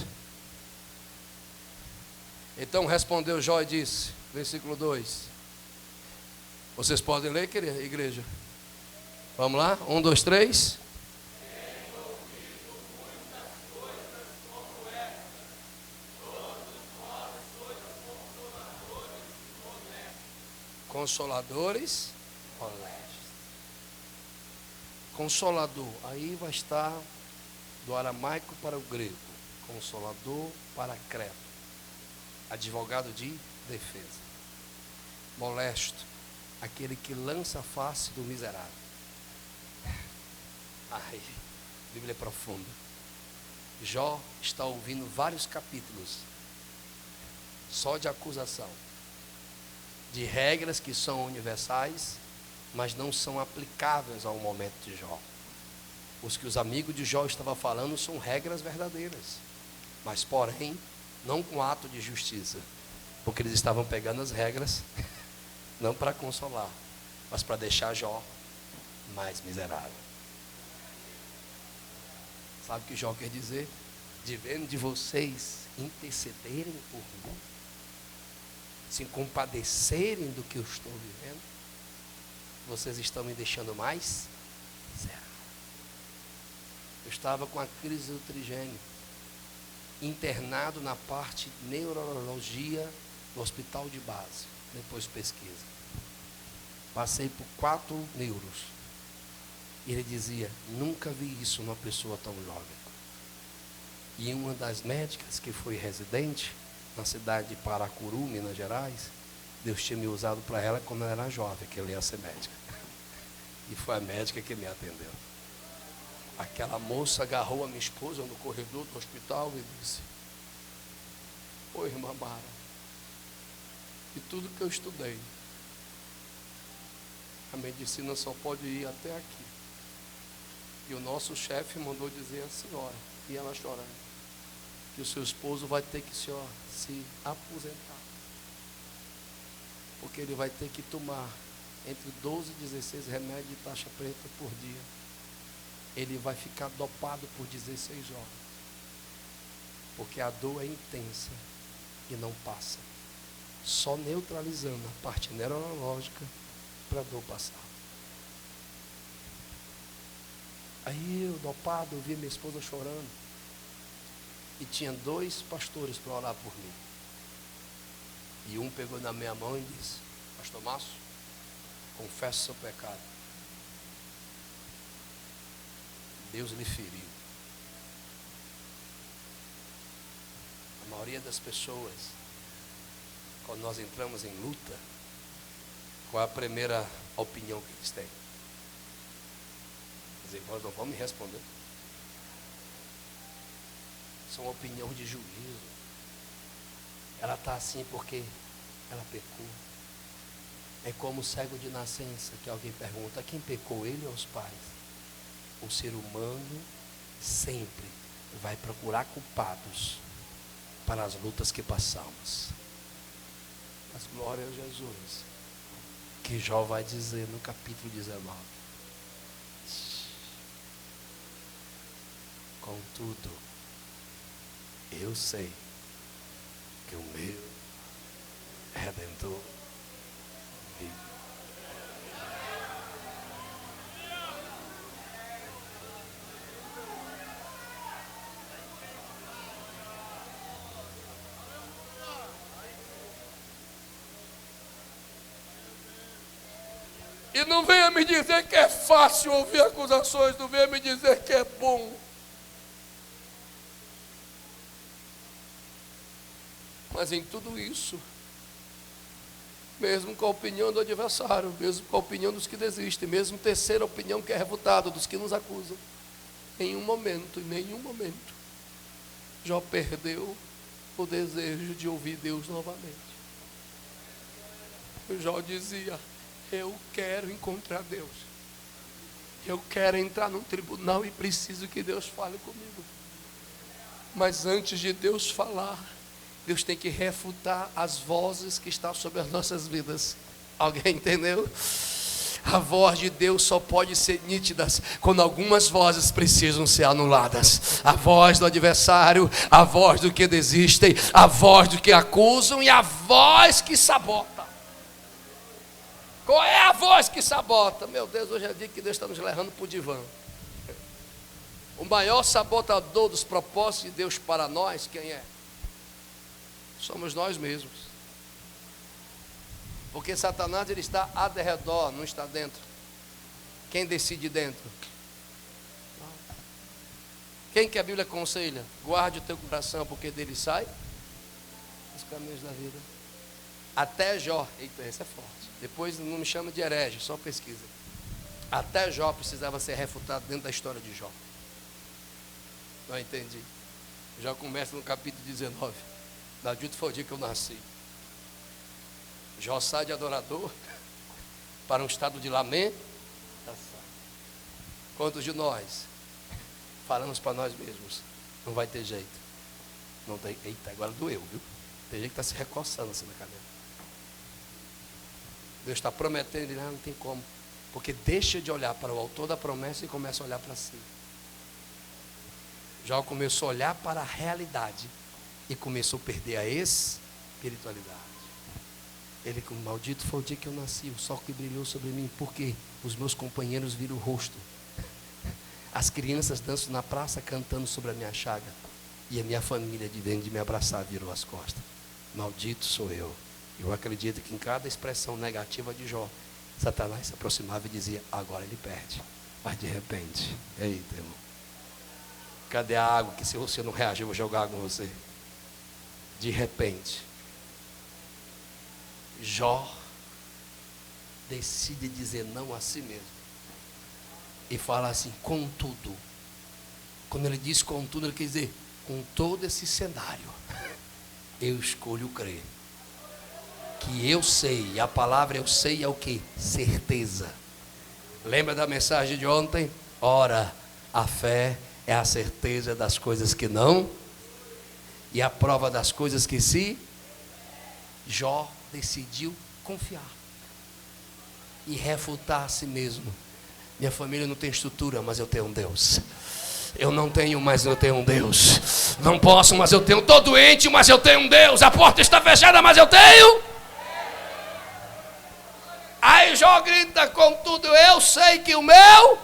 Então respondeu Jó e disse, versículo 2. Vocês podem ler, querida igreja? Vamos lá? 1, 2, 3. Consoladores, consolador, aí vai estar do aramaico para o grego, consolador para creto, advogado de defesa, molesto, aquele que lança a face do miserável. Ai, a Bíblia é profunda. Jó está ouvindo vários capítulos só de acusação, de regras que são universais, mas não são aplicáveis ao momento de Jó. Os que os amigos de Jó estavam falando são regras verdadeiras, mas porém, não com ato de justiça, porque eles estavam pegando as regras, não para consolar, mas para deixar Jó mais miserável. Sabe o que Jó quer dizer? De vendo de vocês intercederem por mim, se compadecerem do que eu estou vivendo, vocês estão me deixando mais miserável. Eu estava com a crise do trigênio, internado na parte de neurologia do hospital de base, depois pesquisa. Passei por 4 neuros. E ele dizia, nunca vi isso numa pessoa tão jovem. E uma das médicas que foi residente na cidade de Paracuru, Minas Gerais, Deus tinha me usado para ela quando ela era jovem, que ela ia ser médica. E foi a médica que me atendeu. Aquela moça agarrou a minha esposa no corredor do hospital e disse, oi, irmã Mara, e tudo que eu estudei, A medicina só pode ir até aqui. E o nosso chefe mandou dizer à senhora, e ela chorando, que o seu esposo vai ter que se aposentar. Porque ele vai ter que tomar entre 12 e 16 remédios de taxa preta por dia. Ele vai ficar dopado por 16 horas. Porque a dor é intensa e não passa. Só neutralizando a parte neurológica para a dor passar. Aí eu, dopado, eu vi minha esposa chorando. E tinha 2 pastores para orar por mim. E um pegou na minha mão e disse: Pastor Márcio, confesse seu pecado. Deus lhe feriu. A maioria das pessoas, quando nós entramos em luta, qual é a primeira opinião que eles têm? Os irmãos não vão me responder. São opinião de juízo. Ela está assim porque ela pecou. É como o cego de nascença, que alguém pergunta: quem pecou, ele ou os pais? O ser humano sempre vai procurar culpados para as lutas que passamos. Mas glória a Jesus, que Jó vai dizer no capítulo 19: contudo, eu sei que o meu Redentor vive. E não venha me dizer que é fácil ouvir acusações, não venha me dizer que é bom. Mas em tudo isso, mesmo com a opinião do adversário, mesmo com a opinião dos que desistem, mesmo terceira opinião que é refutada, dos que nos acusam, em nenhum momento, Jó perdeu o desejo de ouvir Deus novamente. Jó dizia: eu quero encontrar Deus. Eu quero entrar num tribunal e preciso que Deus fale comigo. Mas antes de Deus falar, Deus tem que refutar as vozes que estão sobre as nossas vidas. Alguém entendeu? A voz de Deus só pode ser nítida quando algumas vozes precisam ser anuladas. A voz do adversário, a voz do que desistem, a voz do que acusam e a voz que sabota. Qual é a voz que sabota? Meu Deus, hoje é dia que Deus está nos levando para o divã. O maior sabotador dos propósitos de Deus para nós, quem é? Somos nós mesmos. Porque Satanás, ele está a derredor, não está dentro. Quem decide dentro? Quem que a Bíblia aconselha? Guarde o teu coração, porque dele sai os caminhos da vida. Até Jó, eita, esse é forte. Depois não me chama de herege, só pesquisa. Até Jó precisava ser refutado dentro da história de Jó. Não entendi. Já começa no capítulo 19. Daquilo foi o dia que eu nasci. Jó sai de adorador para um estado de lamento. Quantos de nós falamos para nós mesmos: não vai ter jeito. Não tem. Eita, agora doeu, viu? Tem gente que está se recoçando assim na cadeira. Deus está prometendo, ele não tem como. Porque deixa de olhar para o autor da promessa e começa a olhar para si. Jó começou a olhar para a realidade e começou a perder a espiritualidade. Ele, como maldito foi o dia que eu nasci, o sol que brilhou sobre mim. Por quê? Os meus companheiros viram o rosto. As crianças dançam na praça cantando sobre a minha chaga. E a minha família, de dentro de me abraçar, virou as costas. Maldito sou eu. Eu acredito que em cada expressão negativa de Jó, Satanás se aproximava e dizia: agora ele perde. Mas de repente, eita, irmão, cadê a água? Que se você não reagir, eu vou jogar água em você. De repente, Jó decide dizer não a si mesmo. E fala assim: contudo. Quando ele diz contudo, ele quer dizer: com todo esse cenário, eu escolho crer que que eu sei. E a palavra eu sei é o que? Certeza. Lembra da mensagem de ontem? Ora, a fé é a certeza das coisas que não, e a prova das coisas que se. Jó decidiu confiar e refutar a si mesmo. Minha família não tem estrutura, mas eu tenho um Deus. Eu não tenho, mas eu tenho um Deus. Não posso, mas eu tenho. Estou doente, mas eu tenho um Deus. A porta está fechada, mas eu tenho. Aí Jó grita: contudo eu sei que o meu.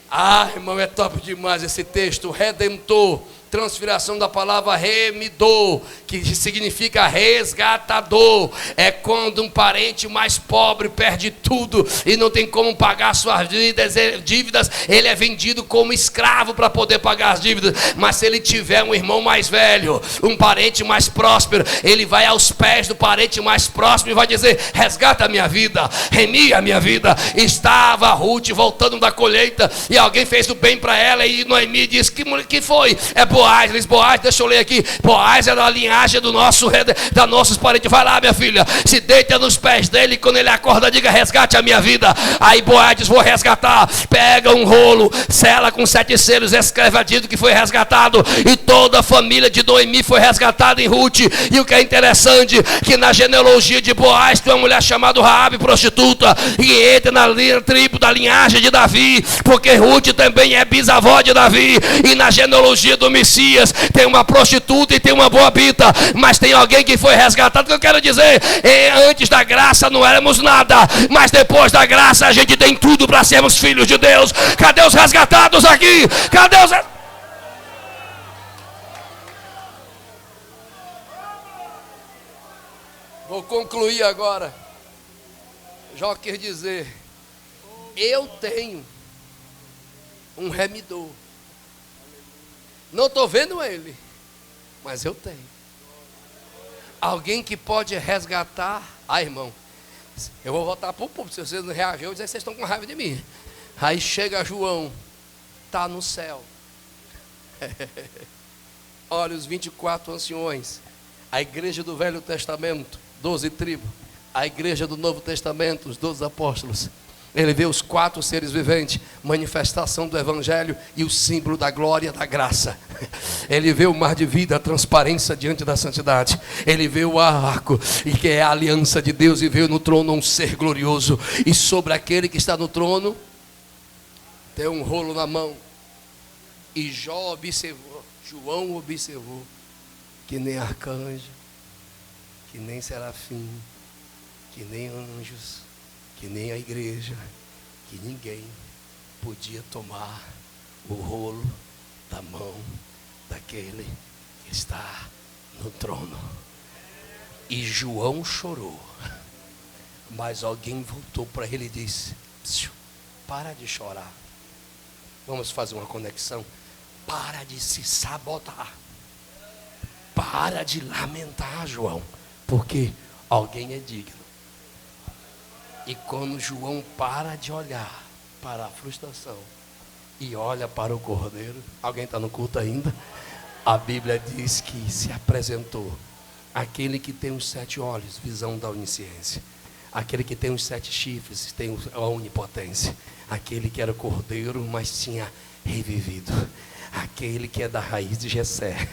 Ah, irmão, é top demais esse texto. Redentor, transfiguração da palavra remidor, que significa resgatador. É quando um parente mais pobre perde tudo e não tem como pagar suas dívidas, ele é vendido como escravo para poder pagar as dívidas. Mas se ele tiver um irmão mais velho, um parente mais próspero, ele vai aos pés do parente mais próximo e vai dizer: resgata a minha vida, remi a minha vida. Estava Ruth voltando da colheita e alguém fez o bem para ela, e Noemi disse: que foi? É Boaz. Diz: Boaz, deixa eu ler aqui. Boaz é da linhagem da nossos parentes. Vai lá, minha filha, se deita nos pés dele, e quando ele acorda, diga: resgate a minha vida. Aí Boaz diz: vou resgatar. Pega um rolo, sela com 7 selos, escreve a dito que foi resgatado. E toda a família de Noemi foi resgatada em Ruth. E o que é interessante, que na genealogia de Boaz tem uma mulher chamada Raabe, prostituta, e entra na tribo da linhagem de Davi, porque Ruth também é bisavó de Davi. E na genealogia do Messias tem uma prostituta e tem uma moabita, mas tem alguém que foi resgatado. O que eu quero dizer é: antes da graça não éramos nada, mas depois da graça a gente tem tudo para sermos filhos de Deus. Cadê os resgatados aqui? Cadê os... Vou concluir agora. Jó quer dizer: eu tenho um remidor. Não estou vendo ele, mas eu tenho alguém que pode resgatar. Ah, irmão, eu vou voltar para o público. Se vocês não reagirem, eu vou dizer: vocês estão com raiva de mim. Aí chega João, está no céu. Olha os 24 anciões, a igreja do Velho Testamento, 12 tribos, a igreja do Novo Testamento, os 12 apóstolos. Ele vê os 4 seres viventes, manifestação do evangelho e o símbolo da glória, da graça. Ele vê o mar de vida, a transparência diante da santidade. Ele vê o arco, e que é a aliança de Deus, e vê no trono um ser glorioso. E sobre aquele que está no trono tem um rolo na mão. E João observou que nem arcanjo, que nem serafim, que nem anjos, que nem a igreja, que ninguém podia tomar o rolo da mão daquele que está no trono. E João chorou, mas alguém voltou para ele e disse: para de chorar. Vamos fazer uma conexão. Para de se sabotar. Para de lamentar, João, porque alguém é digno. E quando João para de olhar para a frustração e olha para o Cordeiro, alguém está no culto ainda? A Bíblia diz que se apresentou aquele que tem os 7 olhos, visão da onisciência, aquele que tem os 7 chifres, tem a onipotência, aquele que era Cordeiro, mas tinha revivido, aquele que é da raiz de Jessé.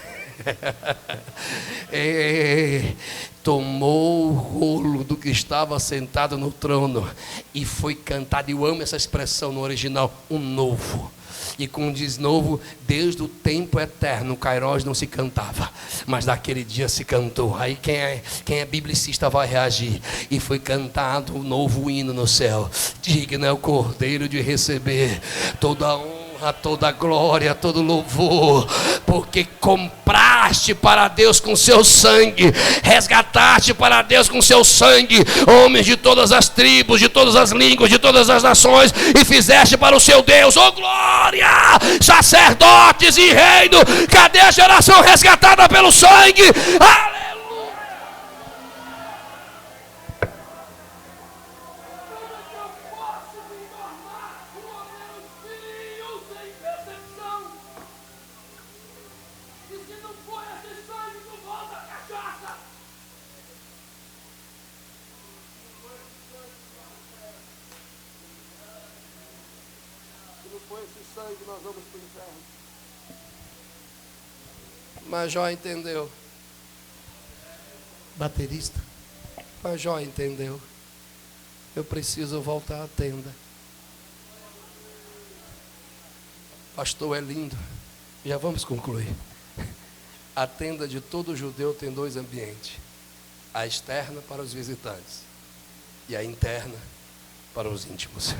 Tomou o rolo do que estava sentado no trono e foi cantado. Eu amo essa expressão no original: um novo. E como diz novo, desde o tempo eterno, Kairos não se cantava, mas naquele dia se cantou. Aí quem é biblicista vai reagir. E foi cantado um novo hino no céu: digno é o Cordeiro de receber toda a honra, toda a glória, todo louvor, porque compraste para Deus com seu sangue, resgataste para Deus com seu sangue homens de todas as tribos, de todas as línguas, de todas as nações, e fizeste para o seu Deus, oh glória, sacerdotes e reino. Cadê a geração resgatada pelo sangue? Aleluia! for esse sangue, nós vamos para o inferno. Mas Jó entendeu. Baterista. Mas Jó entendeu. Eu preciso voltar à tenda. Pastor, é lindo. Já vamos concluir. A tenda de todo judeu tem dois ambientes. A externa para os visitantes e a interna para os íntimos.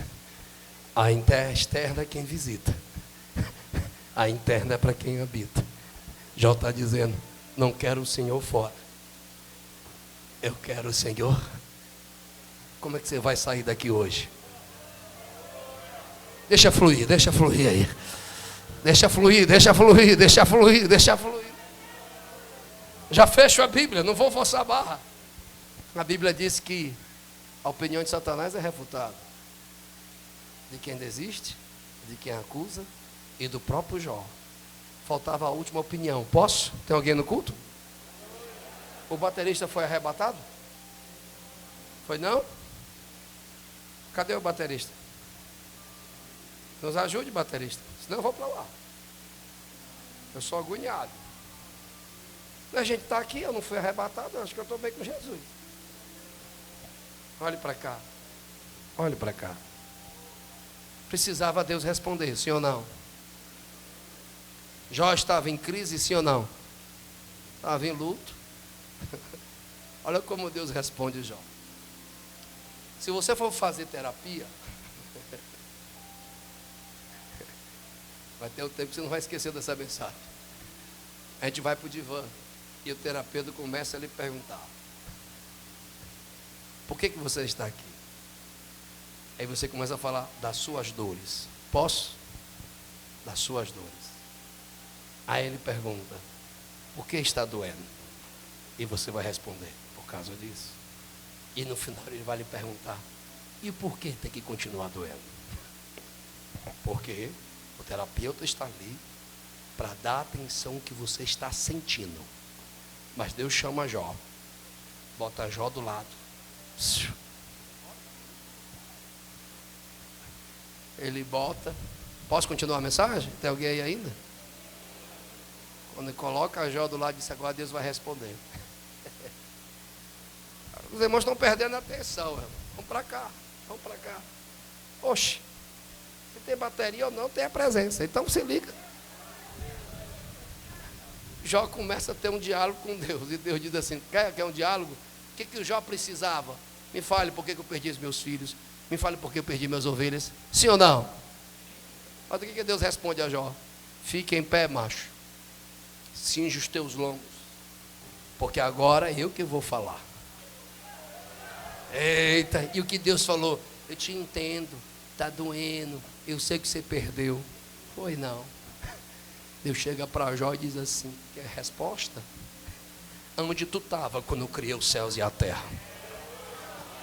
A externa é quem visita. A interna é para quem habita. Jó está dizendo, não quero o Senhor fora. Eu quero o Senhor. Como é que você vai sair daqui hoje? Deixa fluir aí. Deixa fluir. Já fecho a Bíblia, não vou forçar a barra. A Bíblia diz que a opinião de Satanás é refutada. De quem desiste, de quem acusa e do próprio Jó. Faltava a última opinião. Posso? Tem alguém no culto? O baterista foi arrebatado? Foi não? Cadê o baterista? Nos ajude, baterista. Senão eu vou para lá. Eu sou agoniado. A gente está aqui, eu não fui arrebatado, acho que eu estou bem com Jesus. Olhe para cá. Olhe para cá. Precisava Deus responder, sim ou não? Jó estava em crise, sim ou não? Estava em luto. Olha como Deus responde Jó. Se você for fazer terapia, vai ter um tempo que você não vai esquecer dessa mensagem. A gente vai para o divã e o terapeuta começa a lhe perguntar: por que você está aqui? Aí você começa a falar das suas dores. Posso? Das suas dores. Aí ele pergunta: por que está doendo? E você vai responder: por causa disso. E no final ele vai lhe perguntar: e por que tem que continuar doendo? Porque o terapeuta está ali para dar atenção que você está sentindo. Mas Deus chama Jó, bota Jó do lado. Ele bota. Posso continuar a mensagem? Tem alguém aí ainda? Quando ele coloca Jó do lado, disse: agora Deus vai responder. Os irmãos estão perdendo a atenção, irmão. Vamos para cá, vamos para cá. Oxe, se tem bateria ou não, tem a presença. Então se liga. Jó começa a ter um diálogo com Deus. E Deus diz assim: quer um diálogo? O que o Jó precisava? Me fale por que eu perdi os meus filhos. Me fale por que eu perdi minhas ovelhas. Sim ou não? Olha o que Deus responde a Jó: fique em pé, macho. Cinge os teus lombos. Porque agora é eu que vou falar. Eita, e o que Deus falou? Eu te entendo, está doendo, eu sei que você perdeu. Foi não. Deus chega para Jó e diz assim: quer resposta? Aonde tu estava quando eu criei os céus e a terra?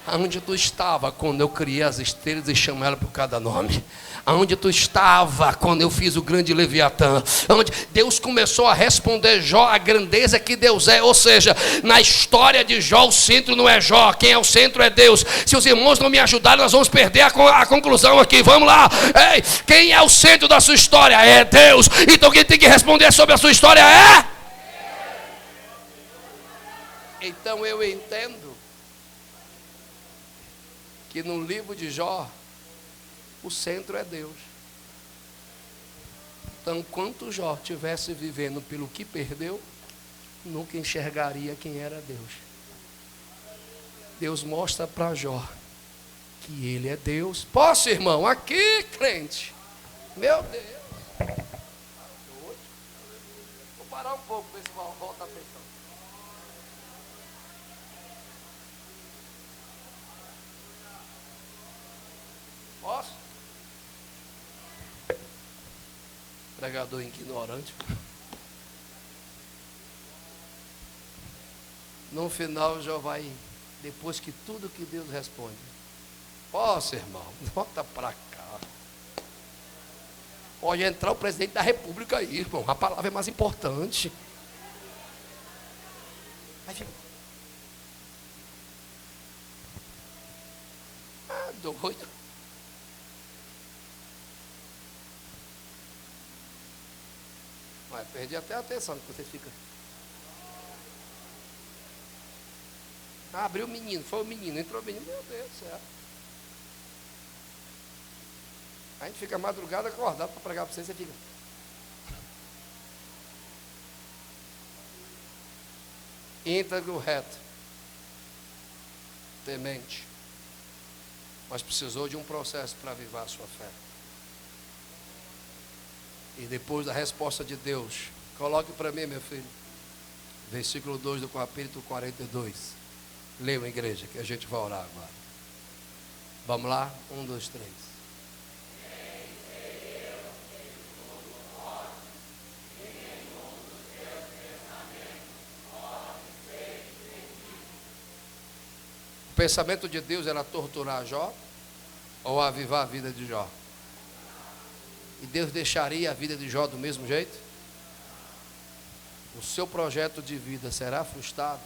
Aonde tu estava quando eu criei as estrelas e chamei ela por cada nome? Aonde tu estava quando eu fiz o grande Leviatã? Onde Deus começou a responder Jó a grandeza que Deus é. Ou seja, na história de Jó, o centro não é Jó, quem é o centro é Deus. Se os irmãos não me ajudarem, nós vamos perder a conclusão aqui. Vamos lá. Ei, quem é o centro da sua história? É Deus. Então quem tem que responder sobre a sua história é? Então eu entendo que no livro de Jó, o centro é Deus. Então, enquanto Jó estivesse vivendo pelo que perdeu, nunca enxergaria quem era Deus. Deus mostra para Jó que ele é Deus. Posso, irmão? Aqui, crente. Meu Deus. Vou parar um pouco, pessoal. Volta a atenção. Posso? Pregador ignorante. No final, Jó vai, depois que tudo que Deus responde: posso, irmão? Volta para cá. Pode entrar o presidente da república aí, irmão. A palavra é mais importante. Aí fica: doido. Mas perdi até a atenção que você fica. Abriu o menino, foi o menino, entrou o menino, meu Deus do céu. A gente fica madrugada acordado para pregar para você fica. Íntegro, reto, temente, mas precisou de um processo para avivar a sua fé. E depois da resposta de Deus, coloque para mim, meu filho, versículo 2 do capítulo 42. Leiam, igreja, que a gente vai orar agora. Vamos lá? 1, 2, 3. O pensamento de Deus era torturar Jó ou avivar a vida de Jó? E Deus deixaria a vida de Jó do mesmo jeito? O seu projeto de vida será frustrado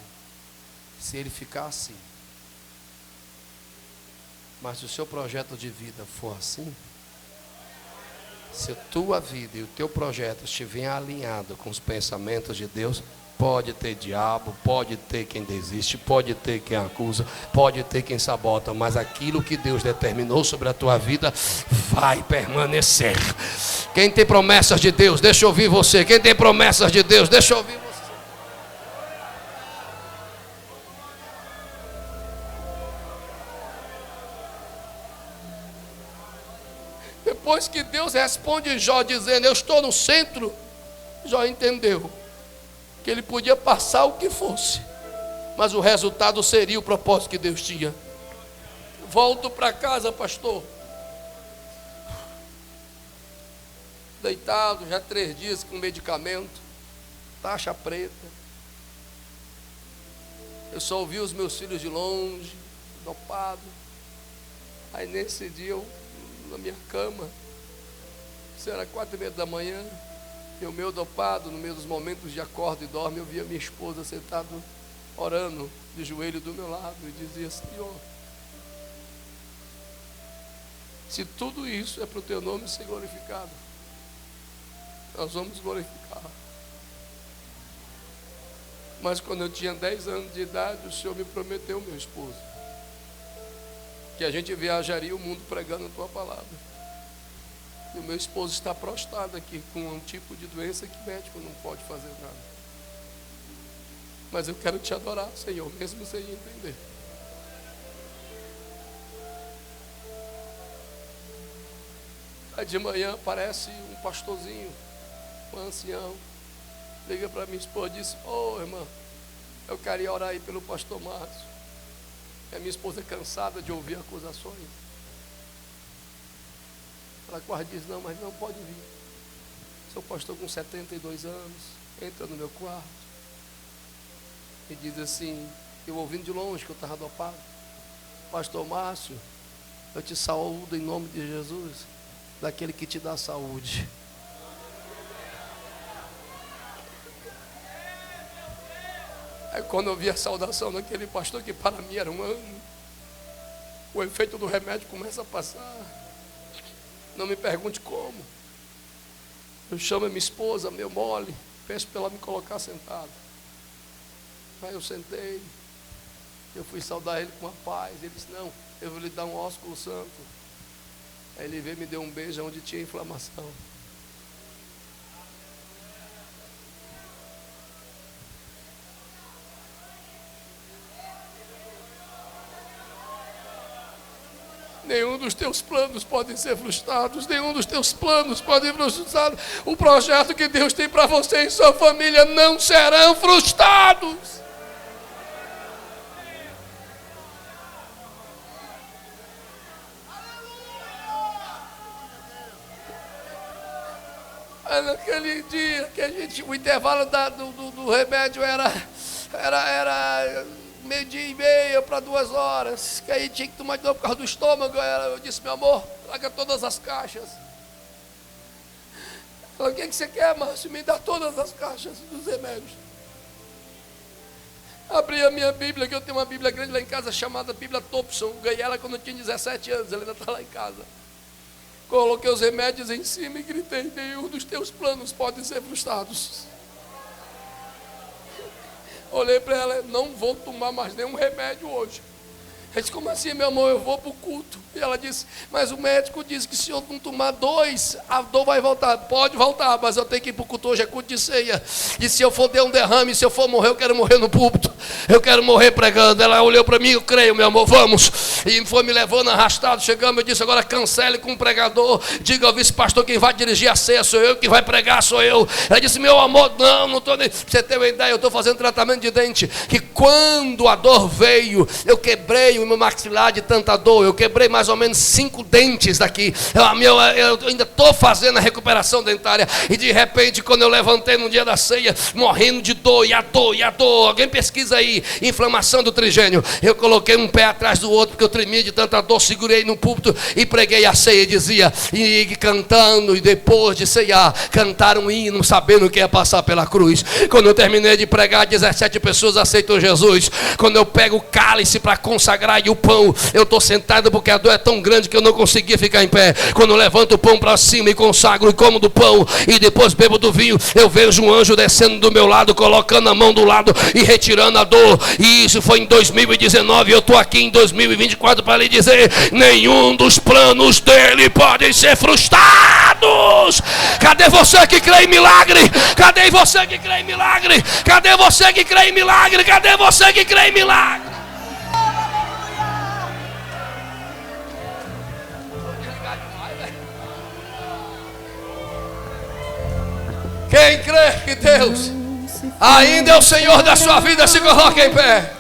se ele ficar assim. Mas se o seu projeto de vida for assim, se a tua vida e o teu projeto estiverem alinhados com os pensamentos de Deus, pode ter diabo, pode ter quem desiste, pode ter quem acusa, pode ter quem sabota, mas aquilo que Deus determinou sobre a tua vida vai permanecer. Quem tem promessas de Deus, deixa eu ouvir você. Quem tem promessas de Deus, deixa eu ouvir você. Depois que Deus responde Jó dizendo, eu estou no centro, Jó entendeu que ele podia passar o que fosse, mas o resultado seria o propósito que Deus tinha. Volto para casa, pastor, deitado, já 3 dias com medicamento, taxa preta. Eu só ouvi os meus filhos de longe, dopado. Aí nesse dia eu, na minha cama, isso era 4:30 da manhã, e o meu dopado, no meio dos momentos de acorda e dorme, eu via minha esposa sentada orando de joelho do meu lado e dizia, Senhor, se tudo isso é para o teu nome ser glorificado, nós vamos glorificar. Mas quando eu tinha 10 anos de idade, o Senhor me prometeu, meu esposo, que a gente viajaria o mundo pregando a tua palavra. E o meu esposo está prostrado aqui com um tipo de doença que médico não pode fazer nada. Mas eu quero te adorar, Senhor, mesmo sem entender. Aí de manhã aparece um pastorzinho, um ancião, liga para minha esposa e diz, ô irmã, eu queria orar aí pelo pastor Márcio. E a minha esposa é cansada de ouvir acusações. Ela quase diz, não, mas não pode vir. Sou pastor com 72 anos, entra no meu quarto e diz assim, eu ouvindo de longe que eu estava dopado, pastor Márcio, eu te saúdo em nome de Jesus, daquele que te dá saúde. Aí quando eu vi a saudação daquele pastor, que para mim era um ano, o efeito do remédio começa a passar. Não me pergunte como. Eu chamo a minha esposa, meu mole, peço para ela me colocar sentado. Aí eu sentei, eu fui saudar ele com a paz. Ele disse, não, eu vou lhe dar um ósculo santo. Aí ele veio e me deu um beijo onde tinha inflamação. Nenhum dos teus planos pode ser frustrados. Nenhum dos teus planos pode ser frustrado. O projeto que Deus tem para você e sua família não serão frustrados. Aí naquele dia que a gente, o intervalo do remédio era 12:30 para 2 horas, que aí tinha que tomar de novo por causa do estômago. Eu disse, meu amor, traga todas as caixas. Ela, o que você quer, Márcio? Me dá todas as caixas dos remédios. Abri a minha Bíblia, que eu tenho uma Bíblia grande lá em casa, chamada Bíblia Thompson. Ganhei ela quando eu tinha 17 anos, ela ainda está lá em casa. Coloquei os remédios em cima e gritei: nenhum dos teus planos pode ser frustrados. Olhei para ela: não vou tomar mais nenhum remédio hoje. Eu disse: como assim, meu amor? Eu vou para o culto. E ela disse: mas o médico disse que se eu não tomar 2, a dor vai voltar. Pode voltar, mas eu tenho que ir para o culto hoje, é culto de ceia. E se eu for ter um derrame, se eu for morrer, eu quero morrer no púlpito. Eu quero morrer pregando. Ela olhou para mim: eu creio, meu amor, vamos. E foi me levando arrastado. Chegamos, eu disse: agora cancele com o pregador. Diga ao vice-pastor: quem vai dirigir a ceia sou eu, quem vai pregar sou eu. Ela disse: meu amor, não estou nem... Pra você ter uma ideia, eu estou fazendo tratamento de dente. Que quando a dor veio, eu quebrei o meu maxilar de tanta dor. Eu quebrei mais ou menos 5 dentes daqui. Eu ainda estou fazendo a recuperação dentária. E de repente, quando eu levantei no dia da ceia, morrendo de dor, e a dor, alguém pesquisa aí, inflamação do trigênio. Eu coloquei um pé atrás do outro, porque eu tremia de tanta dor, segurei no púlpito e preguei a ceia, e dizia, e cantando, e depois de ceiar, cantaram um hino, sabendo que ia passar pela cruz. Quando eu terminei de pregar, 17 pessoas aceitam Jesus. Quando eu pego o cálice para consagrar e o pão, eu estou sentado porque a dor é tão grande que eu não conseguia ficar em pé. Quando eu levanto o pão para cima e consagro e como do pão e depois bebo do vinho, eu vejo um anjo descendo do meu lado, colocando a mão do lado e retirando a dor. E isso foi em 2019. Eu estou aqui em 2024 para lhe dizer: nenhum dos planos dele podem ser frustrados. Cadê você que crê em milagre? Cadê você que crê em milagre? Cadê você que crê em milagre? Cadê você que crê em milagre? Quem crê que Deus ainda é o Senhor da sua vida, se coloque em pé.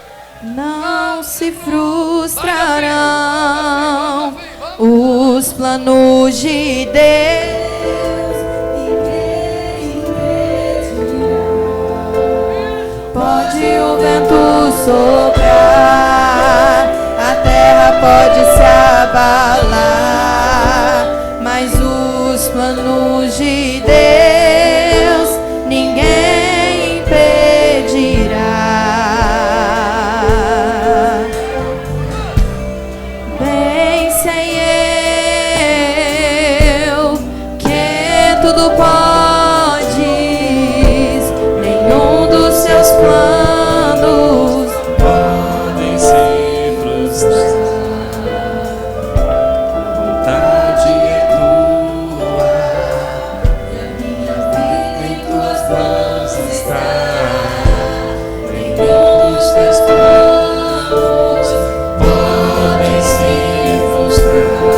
Não se frustrarão os planos de Deus. Ninguém impedirá. Pode o vento soprar, a terra pode se abalar, mas os planos de Deus ninguém impedirá. Bem sei eu que tudo podes, nenhum dos seus planos podem se frustrar. A vontade é tua, e a minha vida em tuas mãos está. Nenhum dos teus planos podem se frustrar.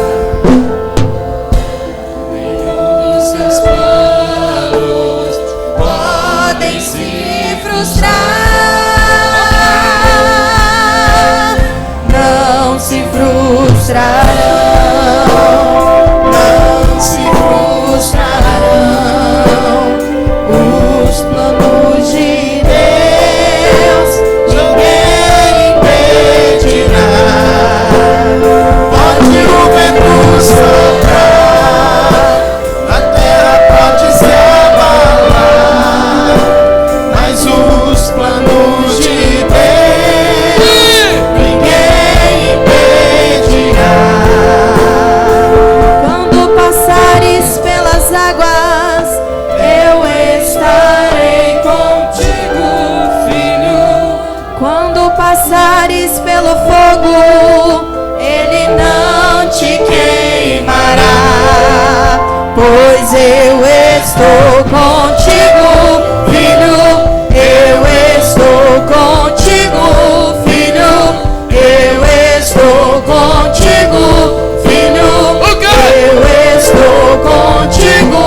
Nenhum dos seus planos podem se frustrar. Não se frustrarão, não se frustrarão os planos de Deus, ninguém impedirá. Pode o vento soprar, a terra pode se abalar, mas os planos de Deus ninguém impedirá. Quando passares pelas águas, eu estarei contigo, filho. Quando passares pelo fogo, ele não te queimará, pois eu estou contigo, filho. Eu estou contigo, filho. Eu estou contigo, filho. Eu estou contigo,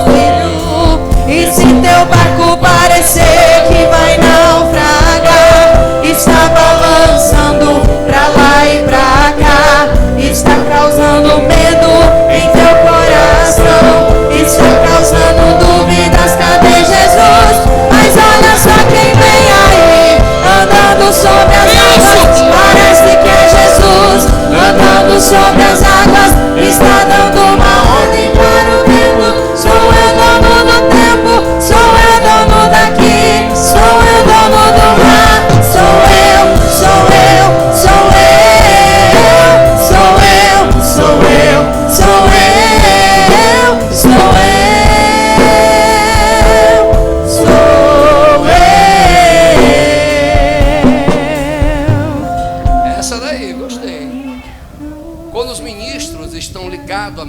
filho. E se teu barco parecer que vai naufragar, está balançando pra lá e pra cá, está causando medo em teu coração, está causando dúvidas, cadê Jesus? Mas olha só quem vem aí, andando sobre as águas, parece que é Jesus, andando sobre as águas, está dando uma ordem para o vento. Sou eu dono do tempo, sou eu dono daqui, sou eu dono do mar, sou eu, sou eu, sou eu, sou eu, sou eu, sou eu.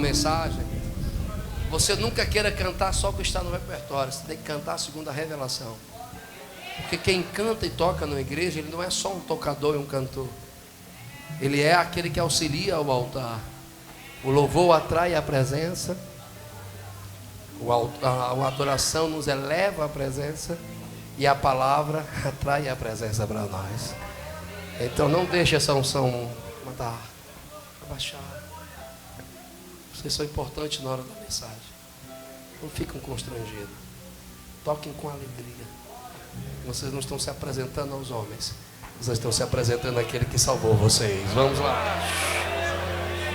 mensagem, você nunca queira cantar só o que está no repertório. Você tem que cantar segundo a revelação. Porque quem canta e toca na igreja, ele não é só um tocador e um cantor. Ele é aquele que auxilia ao altar. O louvor atrai a presença. A adoração nos eleva à presença. E a palavra atrai a presença para nós. Então não deixe essa unção matar, abaixar. Vocês são importantes na hora da mensagem. Não ficam constrangidos. Toquem com alegria. Vocês não estão se apresentando aos homens. Vocês estão se apresentando àquele que salvou vocês. Vamos lá.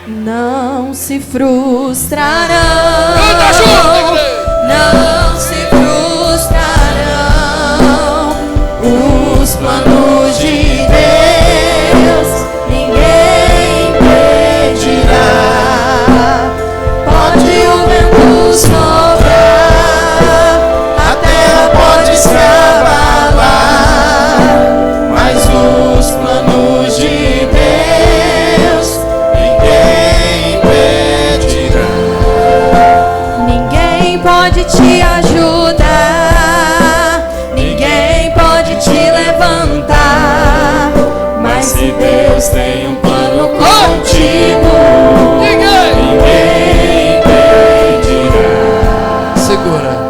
Não se frustrarão. Canta junto, igreja. Não se frustrarão os planos de Deus. Ninguém impedirá. Pode o vento soprar, a terra pode se abalar, mas os planos de Deus ninguém impedirá. Ninguém pode te ajudar, ninguém pode te levantar, mas se Deus tem um plano contigo, ninguém impedirá. Segura.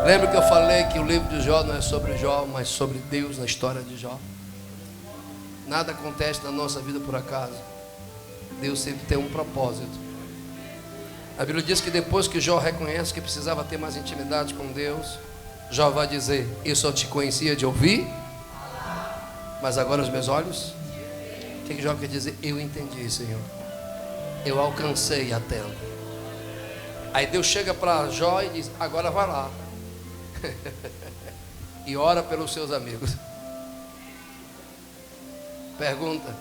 Lembra que eu falei que o livro de Jó não é sobre Jó, mas sobre Deus na história de Jó? Nada acontece na nossa vida por acaso. Deus sempre tem um propósito. A Bíblia diz que depois que Jó reconhece que precisava ter mais intimidade com Deus, Jó vai dizer: eu só te conhecia de ouvir, mas agora os meus olhos. O que Jó quer dizer? Eu entendi, Senhor. Eu alcancei a tenda. Aí Deus chega para Jó e diz: agora vai lá e ora pelos seus amigos. Pergunta: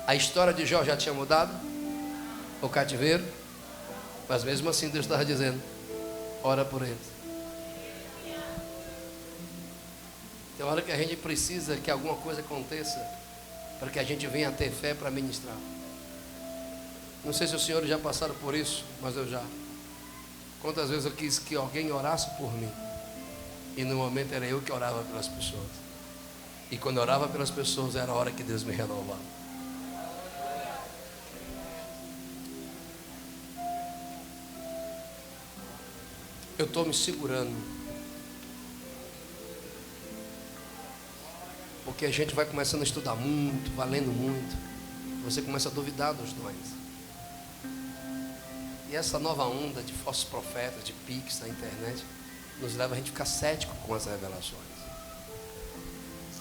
a história de Jó já tinha mudado? O cativeiro? Mas mesmo assim Deus estava dizendo: ora por eles. Tem hora que a gente precisa que alguma coisa aconteça para que a gente venha a ter fé para ministrar. Não sei se os senhores já passaram por isso, mas eu já. Quantas vezes eu quis que alguém orasse por mim, e no momento era eu que orava pelas pessoas. E quando eu orava pelas pessoas, era a hora que Deus me renovava. Eu estou me segurando, porque a gente vai começando a estudar muito, valendo muito. Você começa a duvidar dos dons. E essa nova onda de falsos profetas, de piques na internet, nos leva a gente ficar cético com as revelações.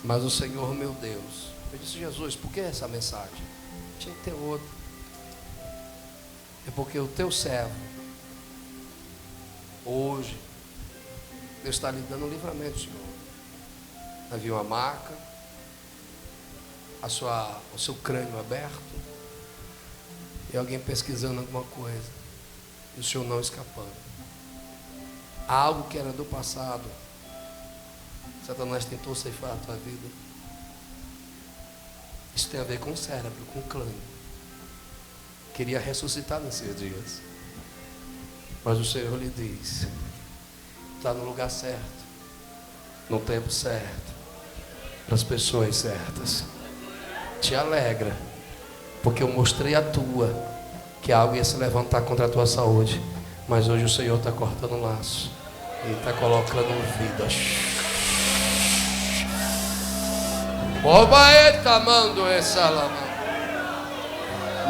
Mas o Senhor, meu Deus, eu disse: Jesus, por que essa mensagem? Tinha que ter outra. É porque o teu servo, hoje, Deus está lhe dando um livramento, Senhor. Havia uma marca, o seu crânio aberto, e alguém pesquisando alguma coisa, e o Senhor não escapando. Algo que era do passado, Satanás tentou ceifar a tua vida. Isso tem a ver com o cérebro, com o crânio. Queria ressuscitar nesses dias, mas o Senhor lhe diz: está no lugar certo, no tempo certo, para as pessoas certas. Te alegra, porque eu mostrei a tua que algo ia se levantar contra a tua saúde, mas hoje o Senhor está cortando o laço, Ele está colocando vida.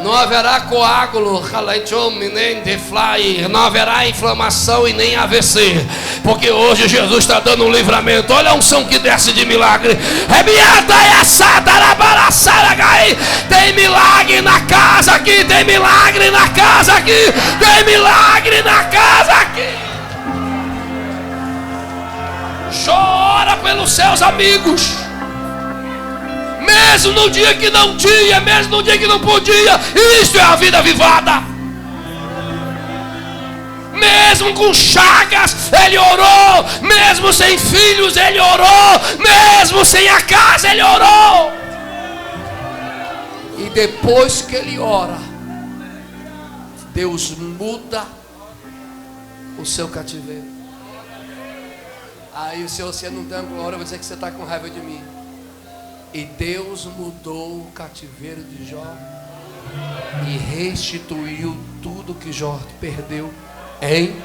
Não haverá coágulo, nem defly, não haverá inflamação e nem AVC, porque hoje Jesus está dando um livramento. Olha a unção que desce de milagre. Tem milagre na casa aqui, tem milagre na casa aqui, tem milagre na casa aqui. Chora pelos seus amigos. Mesmo no dia que não tinha, mesmo no dia que não podia. Isso é a vida avivada. Mesmo com chagas, ele orou. Mesmo sem filhos, ele orou. Mesmo sem a casa, ele orou. E depois que ele ora, Deus muda o seu cativeiro. Aí o Senhor, você não tem glória, eu vou dizer que você está com raiva de mim. E Deus mudou o cativeiro de Jó e restituiu tudo que Jó perdeu em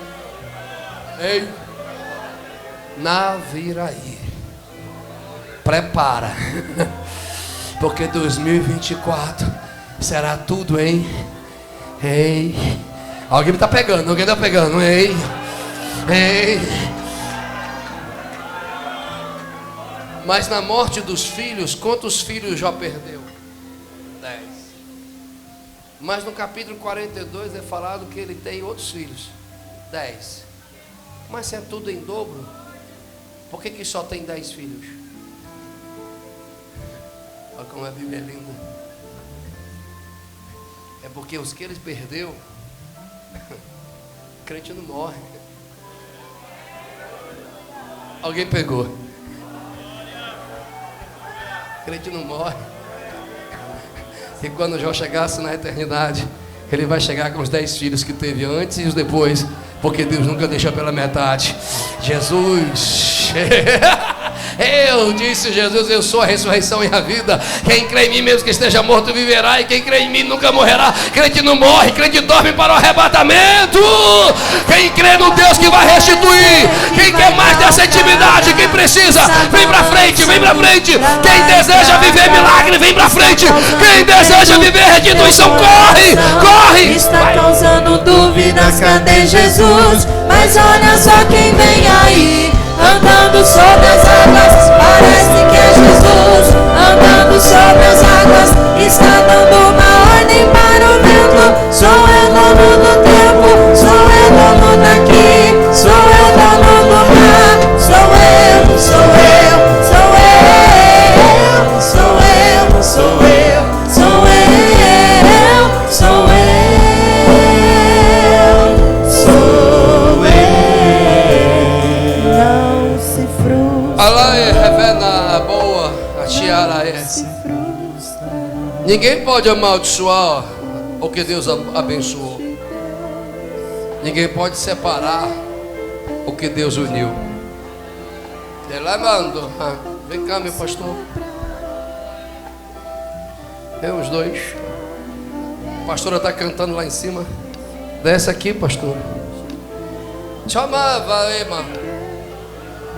Naviraí. Prepara, porque 2024 será tudo em alguém está pegando, Mas na morte dos filhos, quantos filhos Jó perdeu? 10. Mas no capítulo 42 é falado que ele tem outros filhos, 10. Mas se é tudo em dobro, por que só tem 10 filhos? Olha como a Bíblia é linda. É porque os que eles perdeu, crente não morre. Alguém pegou? Crente não morre. E quando Jó chegasse na eternidade, ele vai chegar com os 10 filhos que teve antes e os depois, porque Deus nunca deixa pela metade. Jesus Eu disse Jesus, eu sou a ressurreição e a vida. Quem crê em mim, mesmo que esteja morto, viverá. E quem crê em mim nunca morrerá. Crente não morre, crente dorme para o arrebatamento. Quem crê no Deus que vai restituir, quem quer mais dessa intimidade, quem precisa, vem para frente, vem para frente. Quem deseja viver milagre, vem para frente. Quem deseja viver restituição, corre, corre. Está causando dúvidas, cadê Jesus? Mas olha só quem vem aí, andando sobre as águas, parece que é Jesus. Andando sobre as águas, está dando uma ordem para o vento. Sou eu dono do tempo, sou eu dono daqui, sou eu dono do mar. Sou eu, sou eu, sou eu, sou eu, sou eu, sou eu, sou eu. Ninguém pode amaldiçoar o que Deus abençoou. Ninguém pode separar o que Deus uniu. Vem cá, meu pastor. É os dois. A pastora está cantando lá em cima. Desce aqui, pastor. Chamava, irmão.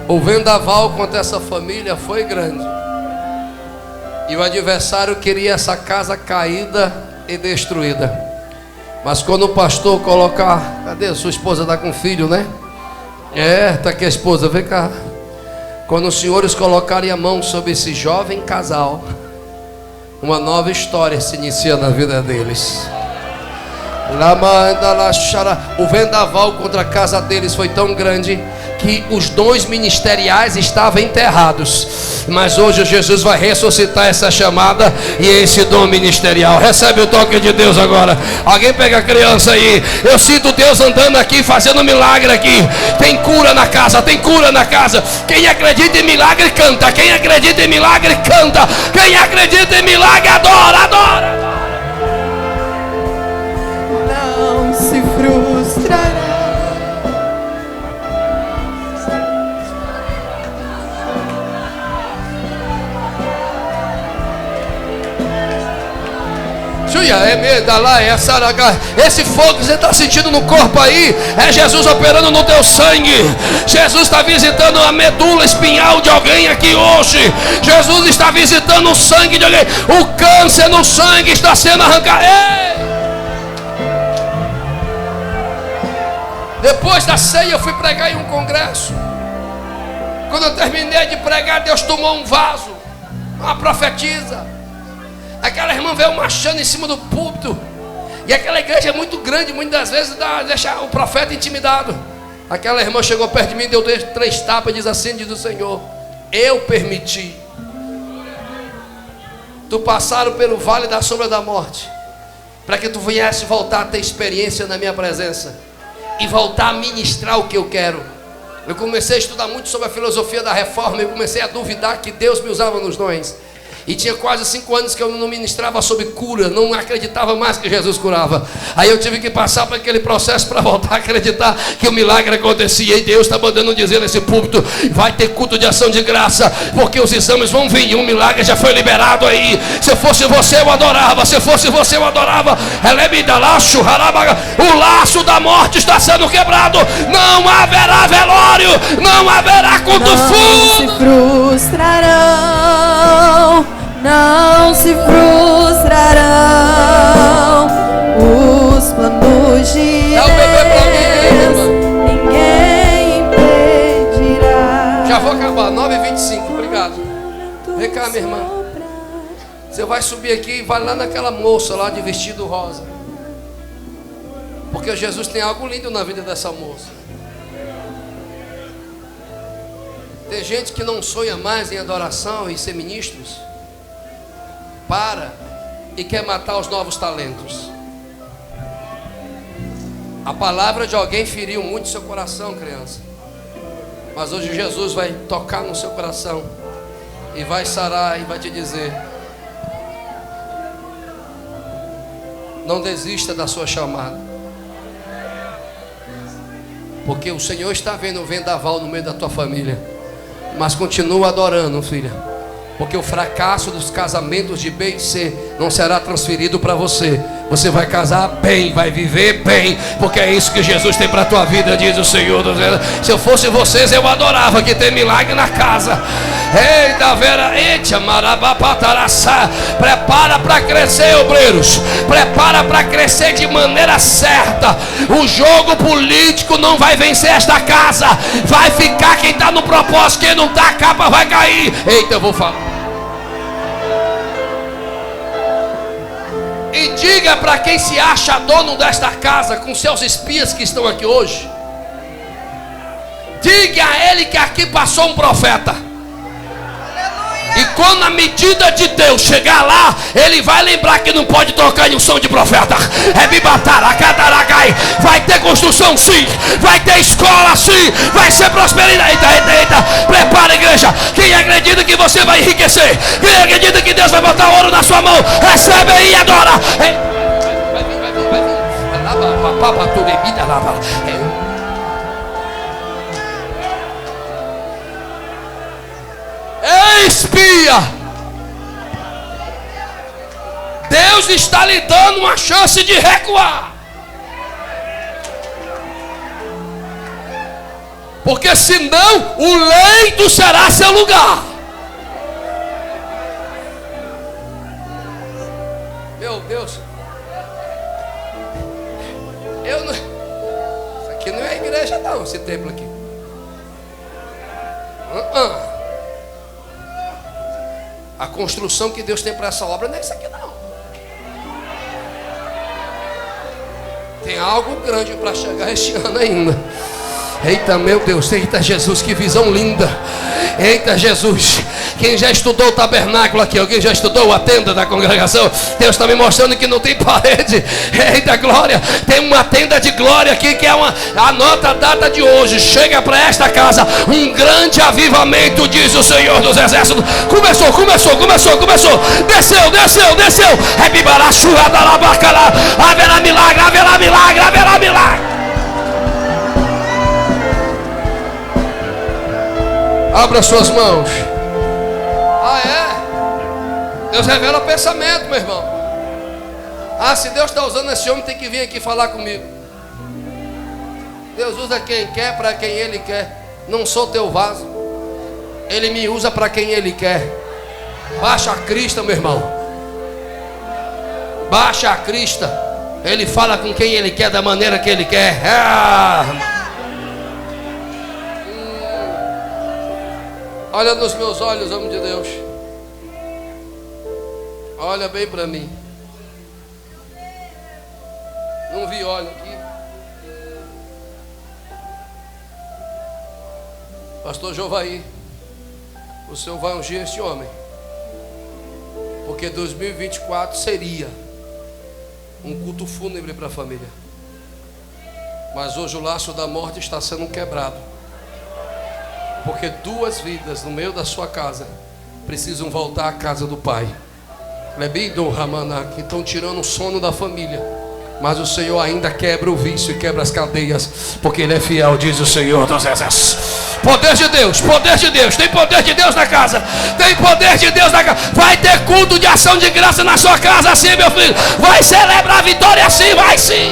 O vendaval contra essa família foi grande. E o adversário queria essa casa caída e destruída. Mas quando o pastor colocar... Cadê? Sua esposa está com filho, né? Está aqui a esposa, vem cá. Quando os senhores colocarem a mão sobre esse jovem casal, uma nova história se inicia na vida deles. O vendaval contra a casa deles foi tão grande que os dons ministeriais estavam enterrados. Mas hoje Jesus vai ressuscitar essa chamada e esse dom ministerial. Recebe o toque de Deus agora. Alguém pega a criança aí. Eu sinto Deus andando aqui, fazendo milagre aqui. Tem cura na casa, tem cura na casa. Quem acredita em milagre, canta. Quem acredita em milagre, canta. Quem acredita em milagre, adora, adora, adora. Não se frustrará. Esse fogo que você está sentindo no corpo aí é Jesus operando no teu sangue. Jesus está visitando a medula espinhal de alguém aqui hoje. Jesus está visitando o sangue de alguém. O câncer no sangue está sendo arrancado. Ei! Depois da ceia eu fui pregar em um congresso. Quando eu terminei de pregar, Deus tomou um vaso, uma profetisa. Aquela irmã veio marchando em cima do púlpito. E aquela igreja é muito grande, muitas vezes deixa o profeta intimidado. Aquela irmã chegou perto de mim, deu 3 tapas e diz assim: diz o Senhor, eu permiti tu passaram pelo vale da sombra da morte, para que tu viesse voltar a ter experiência na minha presença e voltar a ministrar o que eu quero. Eu comecei a estudar muito sobre a filosofia da reforma e comecei a duvidar que Deus me usava nos dons. E tinha quase 5 anos que eu não ministrava sobre cura, não acreditava mais que Jesus curava. Aí eu tive que passar por aquele processo para voltar a acreditar que o milagre acontecia. E Deus está mandando dizer nesse púlpito: vai ter culto de ação de graça, porque os exames vão vir e um milagre já foi liberado aí. Se fosse você eu adorava, se fosse você eu adorava. O laço da morte está sendo quebrado. Não haverá velório, não haverá culto fundo. Não se frustrarão, não se frustrarão os planos de Dá o bebê pra mim, Deus, ninguém impedirá. Já vou acabar, 9h25, obrigado. Vem cá, minha irmã. Você vai subir aqui e vai lá naquela moça lá de vestido rosa, porque Jesus tem algo lindo na vida dessa moça. Tem gente que não sonha mais em adoração e ser ministros, e quer matar os novos talentos. A palavra de alguém feriu muito seu coração, criança, mas hoje Jesus vai tocar no seu coração e vai sarar e vai te dizer: não desista da sua chamada, porque o Senhor está vendo um vendaval no meio da tua família. Mas continua adorando, filha, porque o fracasso dos casamentos de B e C não será transferido para você. Você vai casar bem, vai viver bem, porque é isso que Jesus tem para a tua vida, diz o Senhor. Se eu fosse vocês, eu adorava, que tem milagre na casa. Eita vera, eita marabapataraçá. Prepara para crescer, obreiros. Prepara para crescer de maneira certa. O jogo político não vai vencer esta casa. Vai ficar quem está no propósito. Quem não está, a capa vai cair. Eita, eu vou falar. E diga para quem se acha dono desta casa, com seus espias que estão aqui hoje, diga a ele que aqui passou um profeta. E quando a medida de Deus chegar lá, ele vai lembrar que não pode tocar em um som de profeta. Vai ter construção sim, vai ter escola sim, vai ser prosperidade. Eita. Prepara, igreja. Quem acredita que você vai enriquecer, quem acredita que Deus vai botar ouro na sua mão, recebe aí e adora. Espia, Deus está lhe dando uma chance de recuar, porque senão o leito será seu lugar. Meu Deus, isso aqui não é igreja não, esse templo aqui. A construção que Deus tem para essa obra não é isso aqui não. Tem algo grande para chegar este ano ainda. Eita, meu Deus, eita Jesus, que visão linda. Eita Jesus, quem já estudou o tabernáculo aqui, alguém já estudou a tenda da congregação? Deus está me mostrando que não tem parede. Eita glória, tem uma tenda de glória aqui que é anota a data de hoje. Chega para esta casa um grande avivamento, diz o Senhor dos Exércitos. Começou. Desceu. Haverá milagre. Abra suas mãos. Deus revela o pensamento, meu irmão. Se Deus está usando esse homem, tem que vir aqui falar comigo. Deus usa quem quer, para quem Ele quer. Não sou teu vaso. Ele me usa para quem Ele quer. Baixa a crista, meu irmão. Baixa a crista. Ele fala com quem Ele quer, da maneira que Ele quer. Olha nos meus olhos, homem de Deus. Olha bem para mim. Não vi óleo aqui. Pastor Jovaí, o Senhor vai ungir este homem, porque 2024 seria um culto fúnebre para a família. Mas hoje o laço da morte está sendo quebrado, porque 2 vidas no meio da sua casa precisam voltar à casa do Pai. Lebido Ramana, que estão tirando o sono da família. Mas o Senhor ainda quebra o vício e quebra as cadeias, porque Ele é fiel, diz o Senhor dos Exércitos. Poder de Deus, poder de Deus. Tem poder de Deus na casa. Tem poder de Deus na casa. Vai ter culto de ação de graça na sua casa, assim, meu filho. Vai celebrar a vitória assim, vai sim.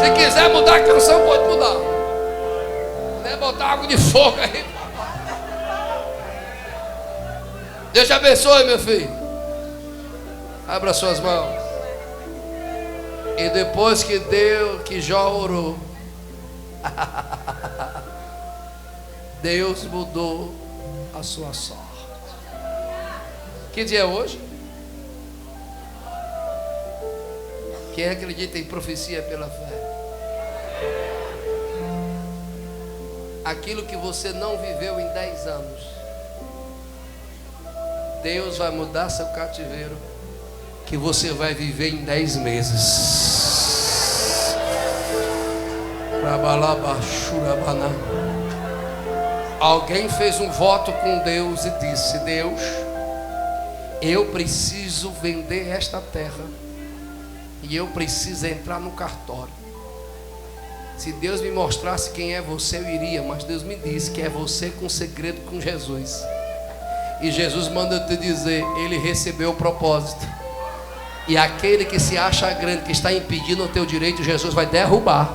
Se quiser mudar a canção, pode mudar. Não é botar água de fogo aí. Deus te abençoe, meu filho. Abra suas mãos. E depois que Jó orou, Deus mudou a sua sorte. Que dia é hoje? Quem acredita em profecia pela fé? Aquilo que você não viveu em 10 anos, Deus vai mudar seu cativeiro, que você vai viver em 10 meses. Alguém fez um voto com Deus e disse: Deus, eu preciso vender esta terra e eu preciso entrar no cartório. Se Deus me mostrasse quem é você, eu iria, mas Deus me disse que é você com segredo com Jesus. E Jesus manda te dizer: Ele recebeu o propósito. E aquele que se acha grande, que está impedindo o teu direito, Jesus vai derrubar,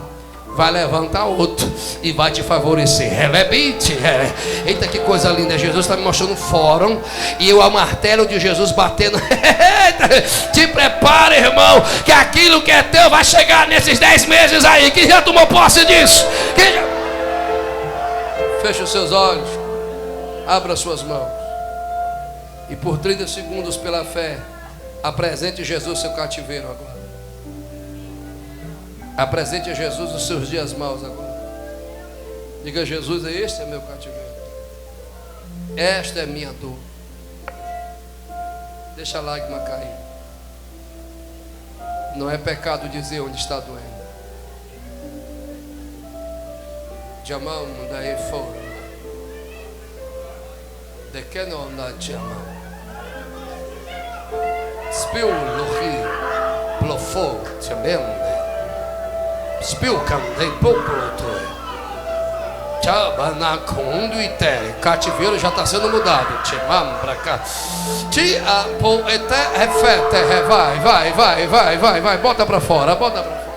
vai levantar outro e vai te favorecer. Eita, que coisa linda. Jesus está me mostrando um fórum e eu, o martelo de Jesus batendo. Te prepara, irmão, que aquilo que é teu vai chegar nesses 10 meses aí. Quem já tomou posse disso? Feche os seus olhos, abra suas mãos e por 30 segundos, pela fé, apresente Jesus seu cativeiro agora. Apresente a Jesus os seus dias maus agora. Diga: Jesus, este é meu cativeiro. Esta é minha dor. Deixa a lágrima cair. Não é pecado dizer onde está doendo. Jamão daí fora. De que não dá jamão? Spill lohi plofo também. Spill candei pouco. Tchabana condo e tere. Cativeiro já está sendo mudado. Tchemam para cá. Tia poete refete. Vai. Bota para fora. Bota para fora.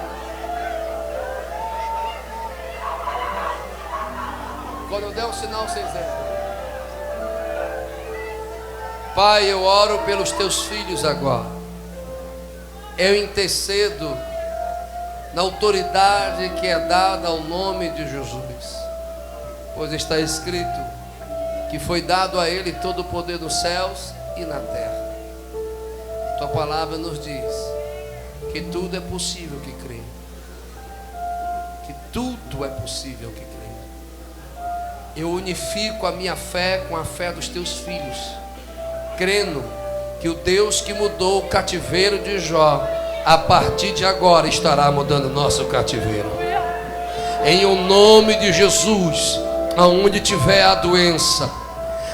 Quando der o sinal, vocês entram. Pai, eu oro pelos teus filhos agora. Eu intercedo na autoridade que é dada ao nome de Jesus, pois está escrito que foi dado a Ele todo o poder nos céus e na terra. Tua palavra nos diz que tudo é possível que crê. Que tudo é possível que crê. Eu unifico a minha fé com a fé dos teus filhos, crendo que o Deus que mudou o cativeiro de Jó, a partir de agora estará mudando o nosso cativeiro. Em o nome de Jesus, aonde tiver a doença,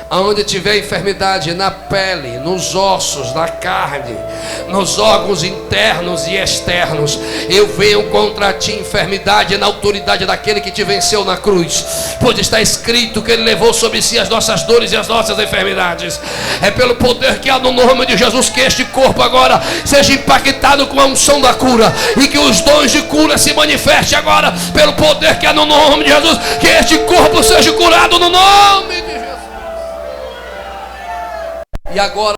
aonde tiver enfermidade na pele, nos ossos, na carne, nos órgãos internos e externos, eu venho contra ti, enfermidade, na autoridade daquele que te venceu na cruz, pois está escrito que Ele levou sobre si as nossas dores e as nossas enfermidades. É pelo poder que há no nome de Jesus que este corpo agora seja impactado com a unção da cura, e que os dons de cura se manifestem agora pelo poder que há no nome de Jesus. Que este corpo seja curado no nome de Jesus. E agora